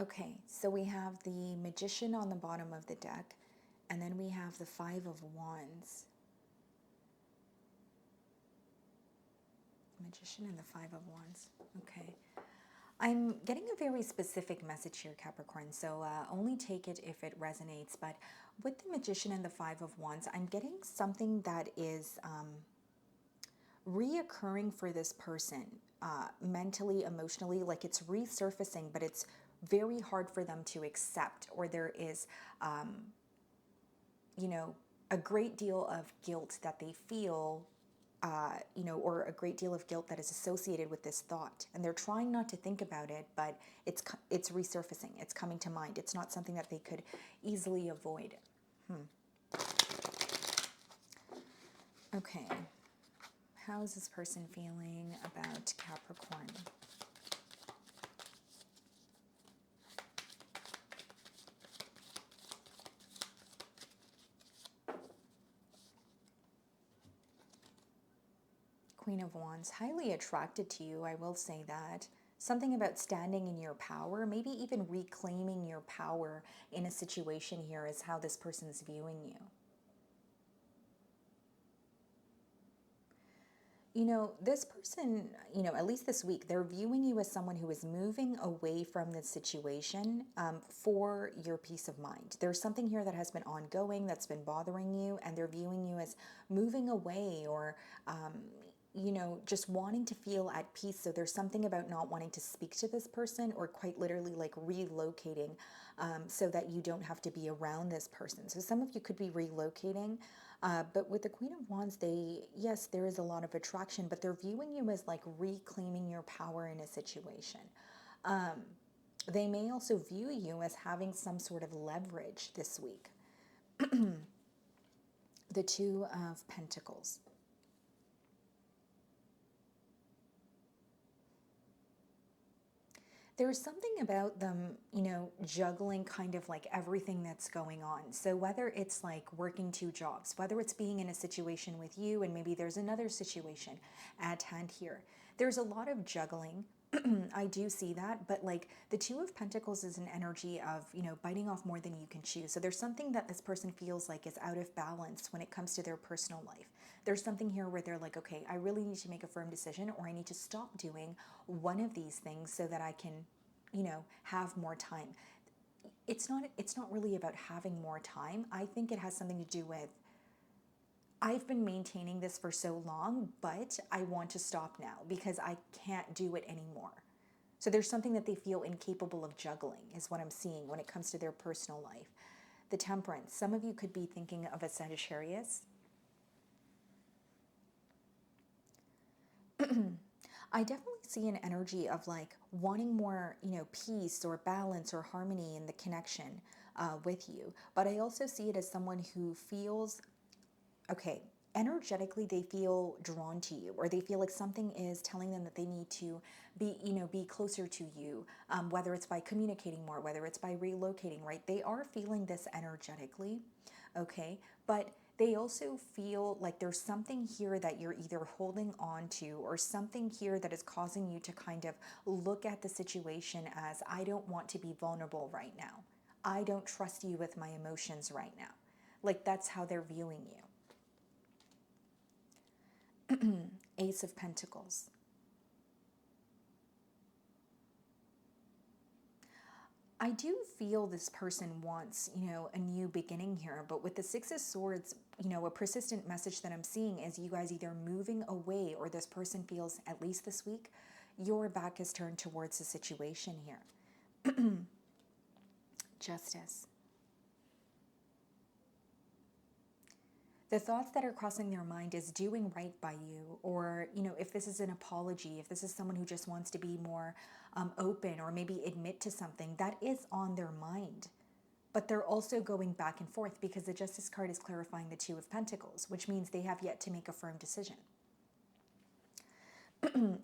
Okay, so we have the Magician on the bottom of the deck, and then we have the Five of Wands. Magician and the Five of Wands. Okay. I'm getting a very specific message here, Capricorn, so only take it if it resonates. But with the Magician and the Five of Wands, I'm getting something that is reoccurring for this person, mentally, emotionally, like it's resurfacing, but it's very hard for them to accept, or there is, a great deal of guilt that they feel, or a great deal of guilt that is associated with this thought. And they're trying not to think about it, but it's resurfacing. It's coming to mind. It's not something that they could easily avoid. Okay. How is this person feeling about Capricorn? Queen of Wands, highly attracted to you, I will say that. Something about standing in your power, maybe even reclaiming your power in a situation here is how this person's viewing you. You know, this person, you know, at least this week, they're viewing you as someone who is moving away from this situation for your peace of mind. There's something here that has been ongoing, that's been bothering you, and they're viewing you as moving away or, you know, just wanting to feel at peace. So there's something about not wanting to speak to this person or quite literally like relocating so that you don't have to be around this person. So some of you could be relocating. But with the Queen of Wands, yes, there is a lot of attraction, but they're viewing you as like reclaiming your power in a situation. They may also view you as having some sort of leverage this week. The Two of Pentacles. There's something about them, you know, juggling kind of like everything that's going on. So whether it's like working two jobs, whether it's being in a situation with you and maybe there's another situation at hand here, there's a lot of juggling. I do see that, but like the Two of Pentacles is an energy of, you know, biting off more than you can chew. So there's something that this person feels like is out of balance when it comes to their personal life. There's something here where they're like, okay, I really need to make a firm decision, or I need to stop doing one of these things so that I can, you know, have more time. It's not really about having more time. I think it has something to do with, I've been maintaining this for so long, but I want to stop now because I can't do it anymore. So there's something that they feel incapable of juggling is what I'm seeing when it comes to their personal life. The Temperance. Some of you could be thinking of a Sagittarius. I definitely see an energy of like wanting more, you know, peace or balance or harmony in the connection with you. But I also see it as someone who feels, okay, energetically they feel drawn to you, or they feel like something is telling them that they need to be, you know, be closer to you, whether it's by communicating more, whether it's by relocating, right? They are feeling this energetically, okay? But they also feel like there's something here that you're either holding on to, or something here that is causing you to kind of look at the situation as, I don't want to be vulnerable right now. I don't trust you with my emotions right now. Like that's how they're viewing you. Ace of Pentacles. I do feel this person wants, you know, a new beginning here, but with the Six of Swords, you know, a persistent message that I'm seeing is you guys either moving away, or this person feels, at least this week, your back is turned towards the situation here. Justice. The thoughts that are crossing their mind is doing right by you, or, you know, if this is an apology, if this is someone who just wants to be more open or maybe admit to something, that is on their mind. But they're also going back and forth because the Justice card is clarifying the Two of Pentacles, which means they have yet to make a firm decision.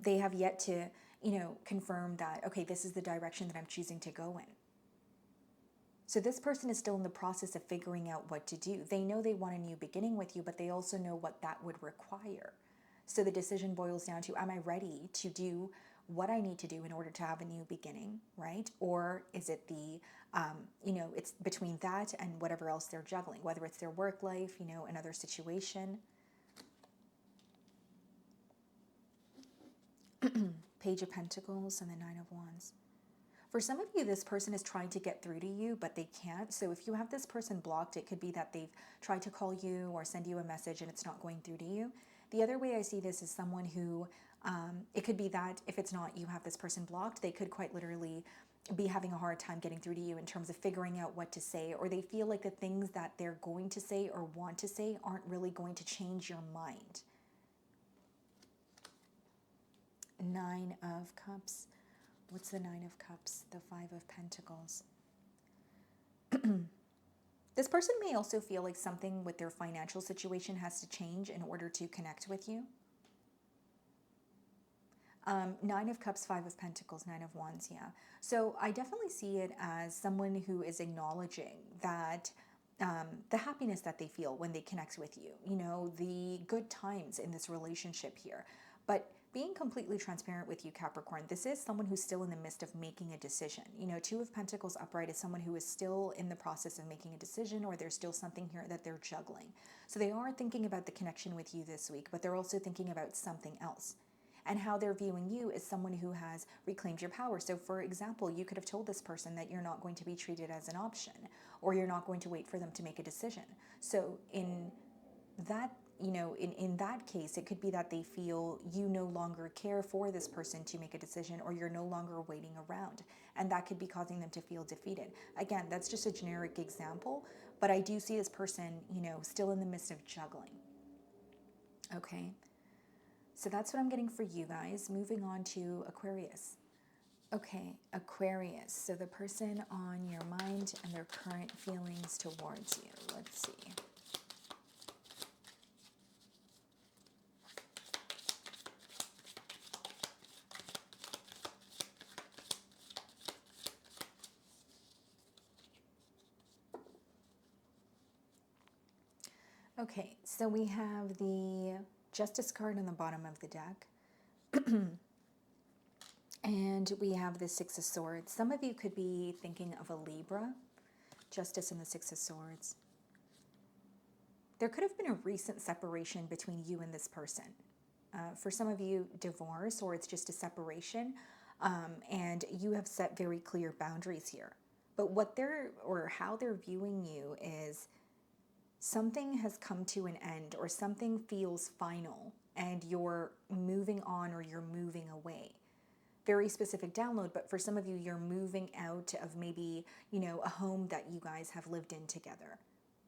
They have yet to, you know, confirm that, okay, this is the direction that I'm choosing to go in. So this person is still in the process of figuring out what to do. They know they want a new beginning with you, but they also know what that would require. So the decision boils down to, am I ready to do what I need to do in order to have a new beginning, right? Or is it the, you know, it's between that and whatever else they're juggling, whether it's their work life, you know, another situation. Page of Pentacles and the Nine of Wands. For some of you, this person is trying to get through to you, but they can't. So if you have this person blocked, it could be that they've tried to call you or send you a message and it's not going through to you. The other way I see this is someone who, it could be that if it's not you have this person blocked, they could quite literally be having a hard time getting through to you in terms of figuring out what to say, or they feel like the things that they're going to say or want to say aren't really going to change your mind. Nine of Cups. What's the Nine of Cups? The Five of Pentacles. This person may also feel like something with their financial situation has to change in order to connect with you. Nine of Cups, Five of Pentacles, Nine of Wands, yeah. So I definitely see it as someone who is acknowledging that the happiness that they feel when they connect with you, you know, the good times in this relationship here. But being completely transparent with you, Capricorn, this is someone who's still in the midst of making a decision. You know, Two of Pentacles upright is someone who is still in the process of making a decision, or there's still something here that they're juggling. So they are thinking about the connection with you this week, but they're also thinking about something else. And how they're viewing you is someone who has reclaimed your power. So for example, you could have told this person that you're not going to be treated as an option, or you're not going to wait for them to make a decision. So in that, you know, in that case, it could be that they feel you no longer care for this person to make a decision, or you're no longer waiting around. And that could be causing them to feel defeated. Again, that's just a generic example, but I do see this person, you know, still in the midst of juggling. Okay. So that's what I'm getting for you guys. Moving on to Aquarius. Okay, Aquarius. So the person on your mind and their current feelings towards you. Let's see. Okay, so we have the Justice card on the bottom of the deck. And we have the Six of Swords. Some of you could be thinking of a Libra. Justice and the Six of Swords. There could have been a recent separation between you and this person. For some of you, divorce, or it's just a separation. And you have set very clear boundaries here. But what they're, or how they're viewing you is something has come to an end, or something feels final, and you're moving on, or you're moving away. Very specific download, but for some of you, you're moving out of maybe, you know, a home that you guys have lived in together.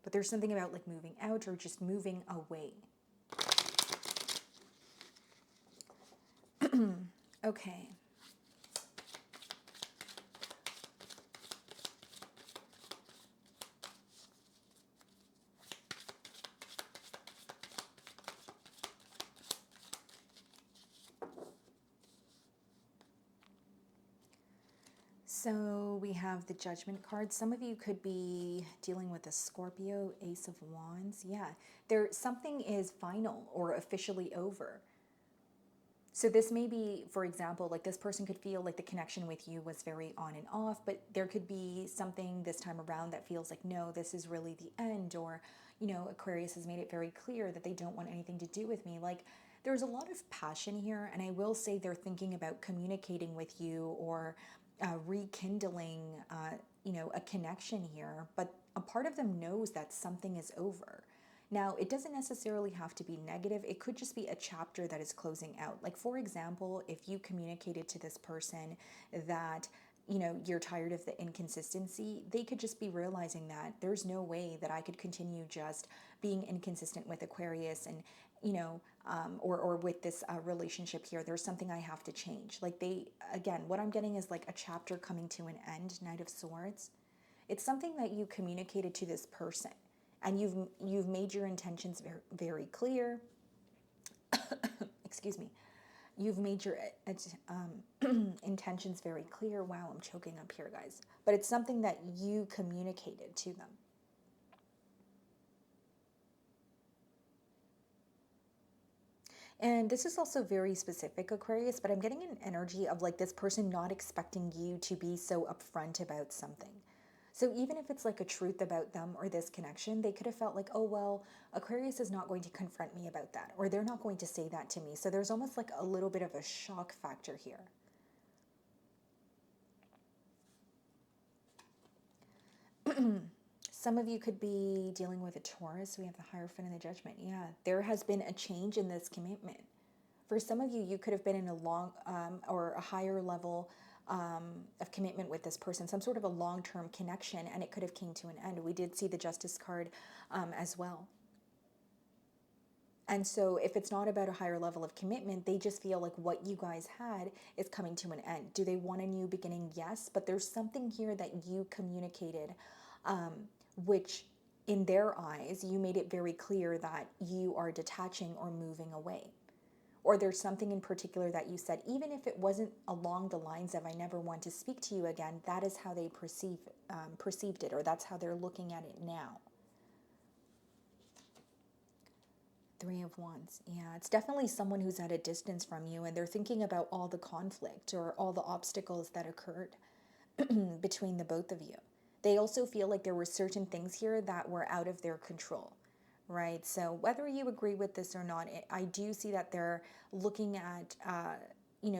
But there's something about like moving out or just moving away. Okay. So we have the Judgment card. Some of you could be dealing with a Scorpio, Ace of Wands. Yeah, something is final or officially over. So this may be, for example, like this person could feel like the connection with you was very on and off, but there could be something this time around that feels like, no, this is really the end. Or, you know, Aquarius has made it very clear that they don't want anything to do with me. Like, there's a lot of passion here, and I will say they're thinking about communicating with you, or rekindling, you know, a connection here, but a part of them knows that something is over. Now, it doesn't necessarily have to be negative. It could just be a chapter that is closing out. Like, for example, if you communicated to this person that, you know, you're tired of the inconsistency, they could just be realizing that there's no way that I could continue just being inconsistent with Aquarius, and, you know, or with this relationship here. There's something I have to change. Like, again, what I'm getting is like a chapter coming to an end, Knight of Swords. It's something that you communicated to this person, and you've made your intentions very, very clear. Excuse me. You've made your intentions very clear. Wow, I'm choking up here, guys. But it's something that you communicated to them. And this is also very specific, Aquarius, but I'm getting an energy of like this person not expecting you to be so upfront about something. So even if it's like a truth about them or this connection, they could have felt like, oh, well, Aquarius is not going to confront me about that, or they're not going to say that to me. So there's almost like a little bit of a shock factor here. Some of you could be dealing with a Taurus. We have the Hierophant and the Judgment. Yeah, there has been a change in this commitment. For some of you, you could have been in a long or a higher level of commitment with this person, some sort of a long-term connection, and it could have came to an end. We did see the Justice card as well. And so if it's not about a higher level of commitment, they just feel like what you guys had is coming to an end. Do they want a new beginning? Yes, but there's something here that you communicated which in their eyes, you made it very clear that you are detaching or moving away. Or there's something in particular that you said, even if it wasn't along the lines of, I never want to speak to you again, that is how they perceived it, or that's how they're looking at it now. Three of Wands. Yeah, it's definitely someone who's at a distance from you, and they're thinking about all the conflict or all the obstacles that occurred between the both of you. They also feel like there were certain things here that were out of their control, right? So whether you agree with this or not, I do see that they're looking at,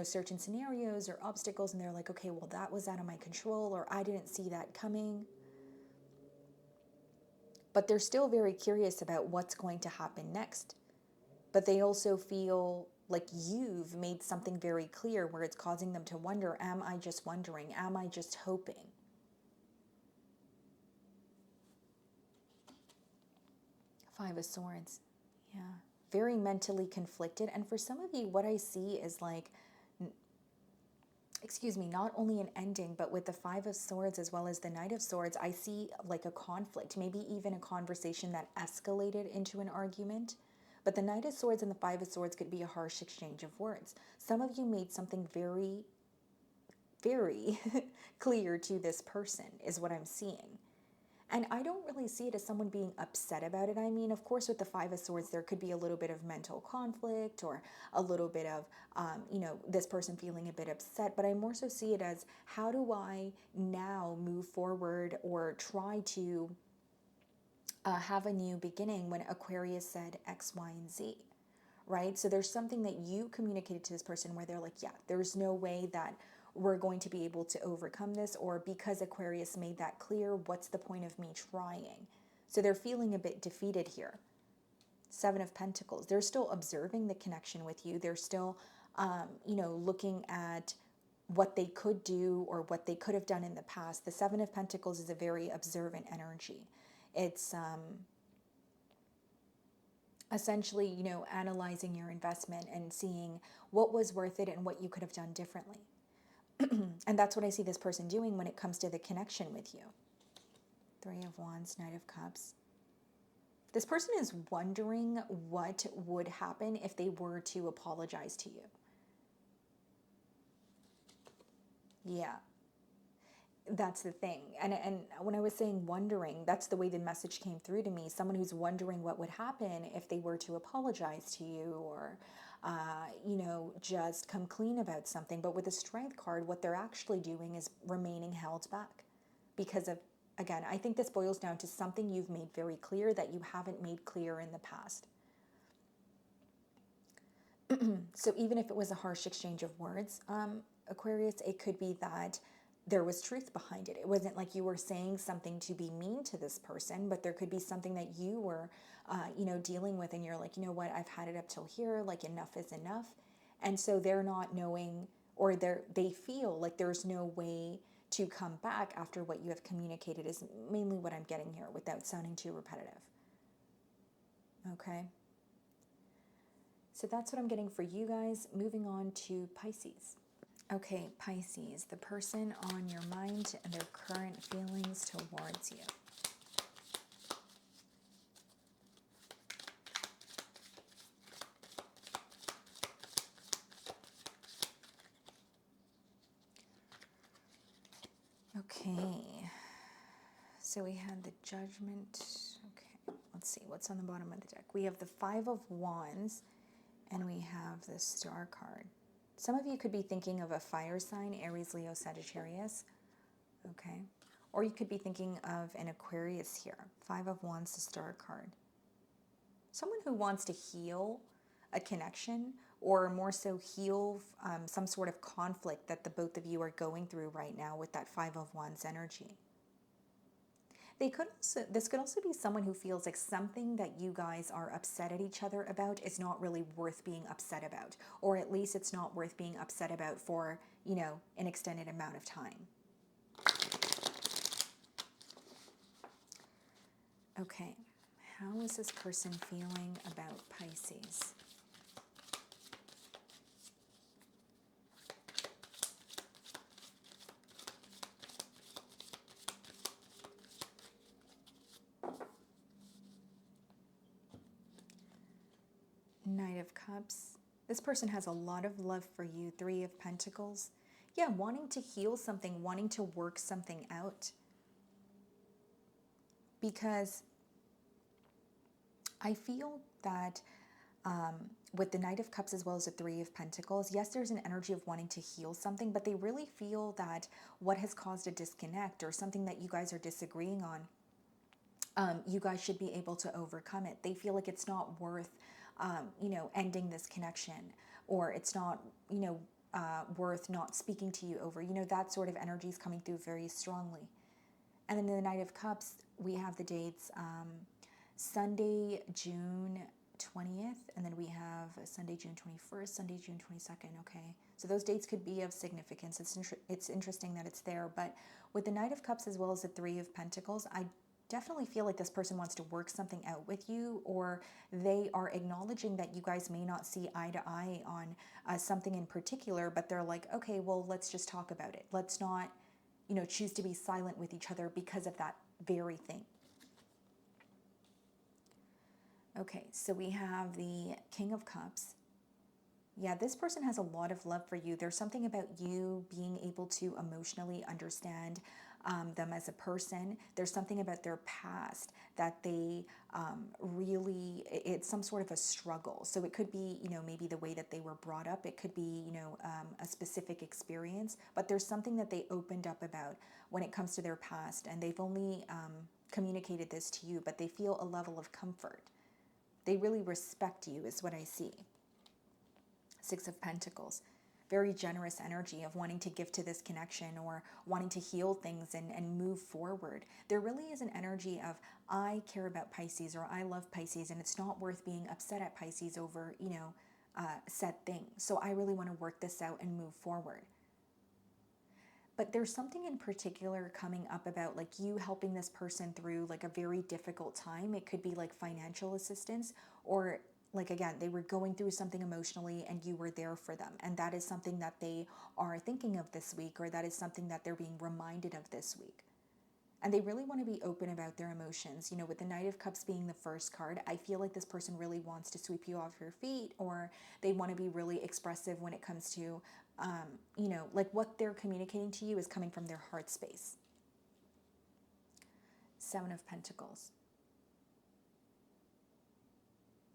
certain scenarios or obstacles, and they're like, okay, well, that was out of my control, or I didn't see that coming. But they're still very curious about what's going to happen next. But they also feel like you've made something very clear where it's causing them to wonder, am I just wondering? Am I just hoping? Five of Swords. Yeah. Very mentally conflicted. And for some of you, what I see is like, not only an ending, but with the Five of Swords as well as the Knight of Swords, I see like a conflict, maybe even a conversation that escalated into an argument. But the Knight of Swords and the Five of Swords could be a harsh exchange of words. Some of you made something very, very clear to this person, is what I'm seeing. And I don't really see it as someone being upset about it. I mean, of course, with the Five of Swords, there could be a little bit of mental conflict or a little bit of, this person feeling a bit upset. But I more so see it as, how do I now move forward or try to have a new beginning when Aquarius said X, Y, and Z, right? So there's something that you communicated to this person where they're like, yeah, there's no way that we're going to be able to overcome this, or because Aquarius made that clear, what's the point of me trying? So they're feeling a bit defeated here. Seven of Pentacles. They're still observing the connection with you. They're still, looking at what they could do or what they could have done in the past. The Seven of Pentacles is a very observant energy. It's essentially, analyzing your investment and seeing what was worth it and what you could have done differently. And that's what I see this person doing when it comes to the connection with you. Three of Wands, Knight of Cups. This person is wondering what would happen if they were to apologize to you. Yeah. That's the thing. And when I was saying wondering, that's the way the message came through to me. Someone who's wondering what would happen if they were to apologize to you or, just come clean about something. But with the Strength card, what they're actually doing is remaining held back because of, again, I think this boils down to something you've made very clear that you haven't made clear in the past. So even if it was a harsh exchange of words, Aquarius, it could be that there was truth behind it. It wasn't like you were saying something to be mean to this person, but there could be something that you were, dealing with, and you're like, you know what, I've had it up till here, like enough is enough. And so they're not knowing, or they feel like there's no way to come back after what you have communicated, is mainly what I'm getting here without sounding too repetitive. Okay. So that's what I'm getting for you guys. Moving on to Pisces. Okay, Pisces, the person on your mind and their current feelings towards you. Okay, so we had the Judgment. Okay, let's see what's on the bottom of the deck. We have the Five of Wands and we have the Star card. Some of you could be thinking of a fire sign, Aries, Leo, Sagittarius, okay? Or you could be thinking of an Aquarius here, Five of Wands, the Star card. Someone who wants to heal a connection, or more so heal some sort of conflict that the both of you are going through right now with that Five of Wands energy. This could also be someone who feels like something that you guys are upset at each other about is not really worth being upset about, or at least it's not worth being upset about for, an extended amount of time. Okay, how is this person feeling about Pisces? Knight of Cups. This person has a lot of love for you. Three of Pentacles. Yeah, wanting to heal something, wanting to work something out. Because I feel that with the Knight of Cups as well as the Three of Pentacles, yes, there's an energy of wanting to heal something, but they really feel that what has caused a disconnect or something that you guys are disagreeing on, you guys should be able to overcome it. They feel like it's not worth, ending this connection, or it's not, worth not speaking to you over. That sort of energy is coming through very strongly. And then in the Knight of Cups, we have the dates Sunday, June 20th, and then we have Sunday, June 21st, Sunday, June 22nd, okay? So those dates could be of significance. It's interesting that it's there, but with the Knight of Cups as well as the Three of Pentacles, I definitely feel like this person wants to work something out with you, or they are acknowledging that you guys may not see eye to eye on something in particular, but they're like, okay, well, let's just talk about it. Let's not, choose to be silent with each other because of that very thing. Okay, so we have the King of Cups. Yeah, this person has a lot of love for you. There's something about you being able to emotionally understand them as a person. There's something about their past that they it's some sort of a struggle. So it could be, maybe the way that they were brought up. It could be, a specific experience. But there's something that they opened up about when it comes to their past. And they've only communicated this to you, but they feel a level of comfort. They really respect you is what I see. Six of Pentacles. Very generous energy of wanting to give to this connection or wanting to heal things and move forward. There really is an energy of, I care about Pisces, or I love Pisces, and it's not worth being upset at Pisces over, said thing. So I really want to work this out and move forward. But there's something in particular coming up about like you helping this person through like a very difficult time. It could be like financial assistance, or like, again, they were going through something emotionally and you were there for them. And that is something that they are thinking of this week, or that is something that they're being reminded of this week. And they really want to be open about their emotions. With the Knight of Cups being the first card, I feel like this person really wants to sweep you off your feet, or they want to be really expressive when it comes to, like what they're communicating to you is coming from their heart space. Seven of Pentacles.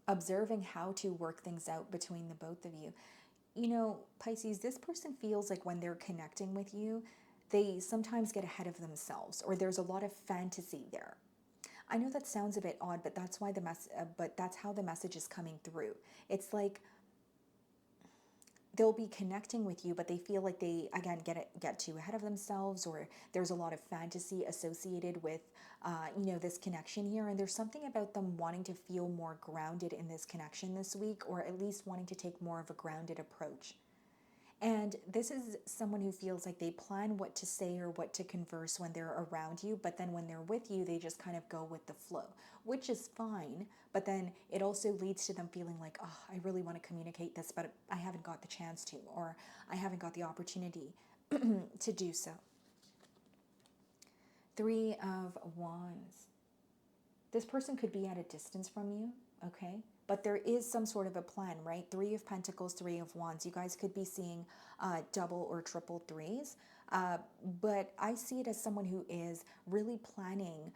Observing how to work things out between the both of you. Pisces, this person feels like when they're connecting with you, they sometimes get ahead of themselves, or there's a lot of fantasy there. I know that sounds a bit odd, but that's why that's how the message is coming through. It's like they'll be connecting with you, but they feel like they, again, get too ahead of themselves, or there's a lot of fantasy associated with, this connection here. And there's something about them wanting to feel more grounded in this connection this week, or at least wanting to take more of a grounded approach. And this is someone who feels like they plan what to say or what to converse when they're around you, but then when they're with you, they just kind of go with the flow, which is fine. But then it also leads to them feeling like, oh, I really want to communicate this, but I haven't got the chance to, or I haven't got the opportunity to do so. Three of Wands. This person could be at a distance from you, okay? But there is some sort of a plan, right? Three of Pentacles, Three of Wands. You guys could be seeing double or triple threes. But I see it as someone who is really planning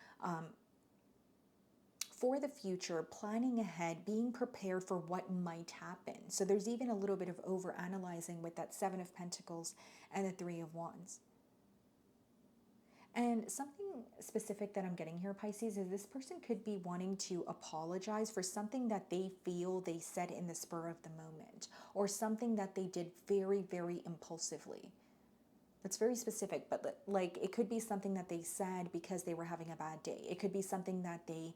for the future, planning ahead, being prepared for what might happen. So there's even a little bit of over-analyzing with that Seven of Pentacles and the Three of Wands. And something specific that I'm getting here, Pisces, is this person could be wanting to apologize for something that they feel they said in the spur of the moment, or something that they did very, very impulsively. That's very specific, but like it could be something that they said because they were having a bad day. It could be something that they,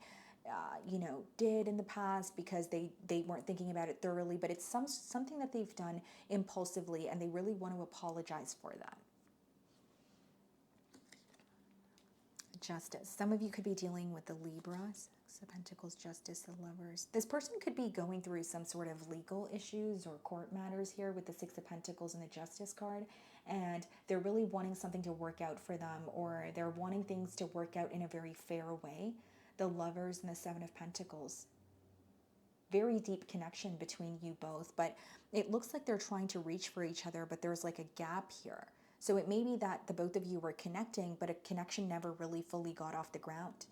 did in the past because they weren't thinking about it thoroughly, but it's something that they've done impulsively, and they really want to apologize for that. Justice. Some of you could be dealing with the Libra, Six of Pentacles, Justice, the Lovers. This person could be going through some sort of legal issues or court matters here with the Six of Pentacles and the Justice card, and they're really wanting something to work out for them, or they're wanting things to work out in a very fair way. The Lovers and the Seven of Pentacles. very deep connection between you both, but it looks like they're trying to reach for each other, but there's like a gap here. So it may be that the both of you were connecting, but a connection never really fully got off the ground.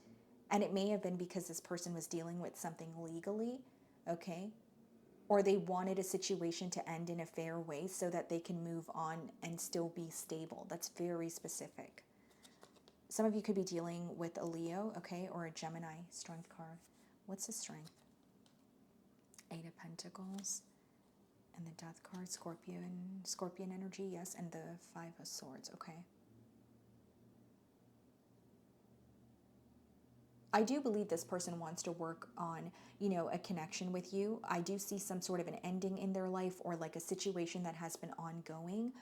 And it may have been because this person was dealing with something legally, okay? Or they wanted a situation to end in a fair way so that they can move on and still be stable. That's very specific. Some of you could be dealing with a Leo, okay, or a Gemini. Strength card. What's the strength? Eight of Pentacles. And the Death card, Scorpion energy, yes, and the Five of Swords, okay. I do believe this person wants to work on, you know, a connection with you. I do see some sort of an ending in their life or like a situation that has been ongoing.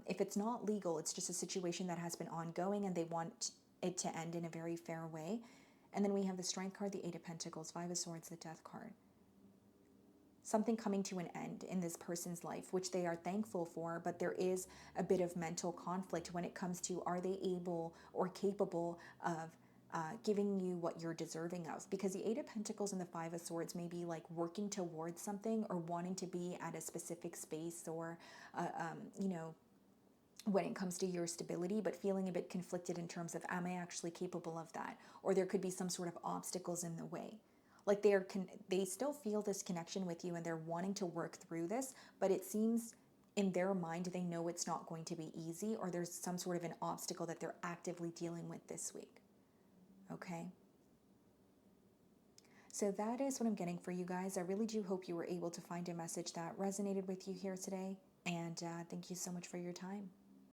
If it's not legal, it's just a situation that has been ongoing and they want it to end in a very fair way. And then we have the Strength card, the Eight of Pentacles, Five of Swords, the Death card. Something coming to an end in this person's life, which they are thankful for, but there is a bit of mental conflict when it comes to, are they able or capable of giving you what you're deserving of? Because the Eight of Pentacles and the Five of Swords may be like working towards something or wanting to be at a specific space or, you know, when it comes to your stability, but feeling a bit conflicted in terms of, am I actually capable of that? Or there could be some sort of obstacles in the way. Like they still feel this connection with you and they're wanting to work through this, but it seems in their mind they know it's not going to be easy, or there's some sort of an obstacle that they're actively dealing with this week. Okay? So that is what I'm getting for you guys. I really do hope you were able to find a message that resonated with you here today. And thank you so much for your time.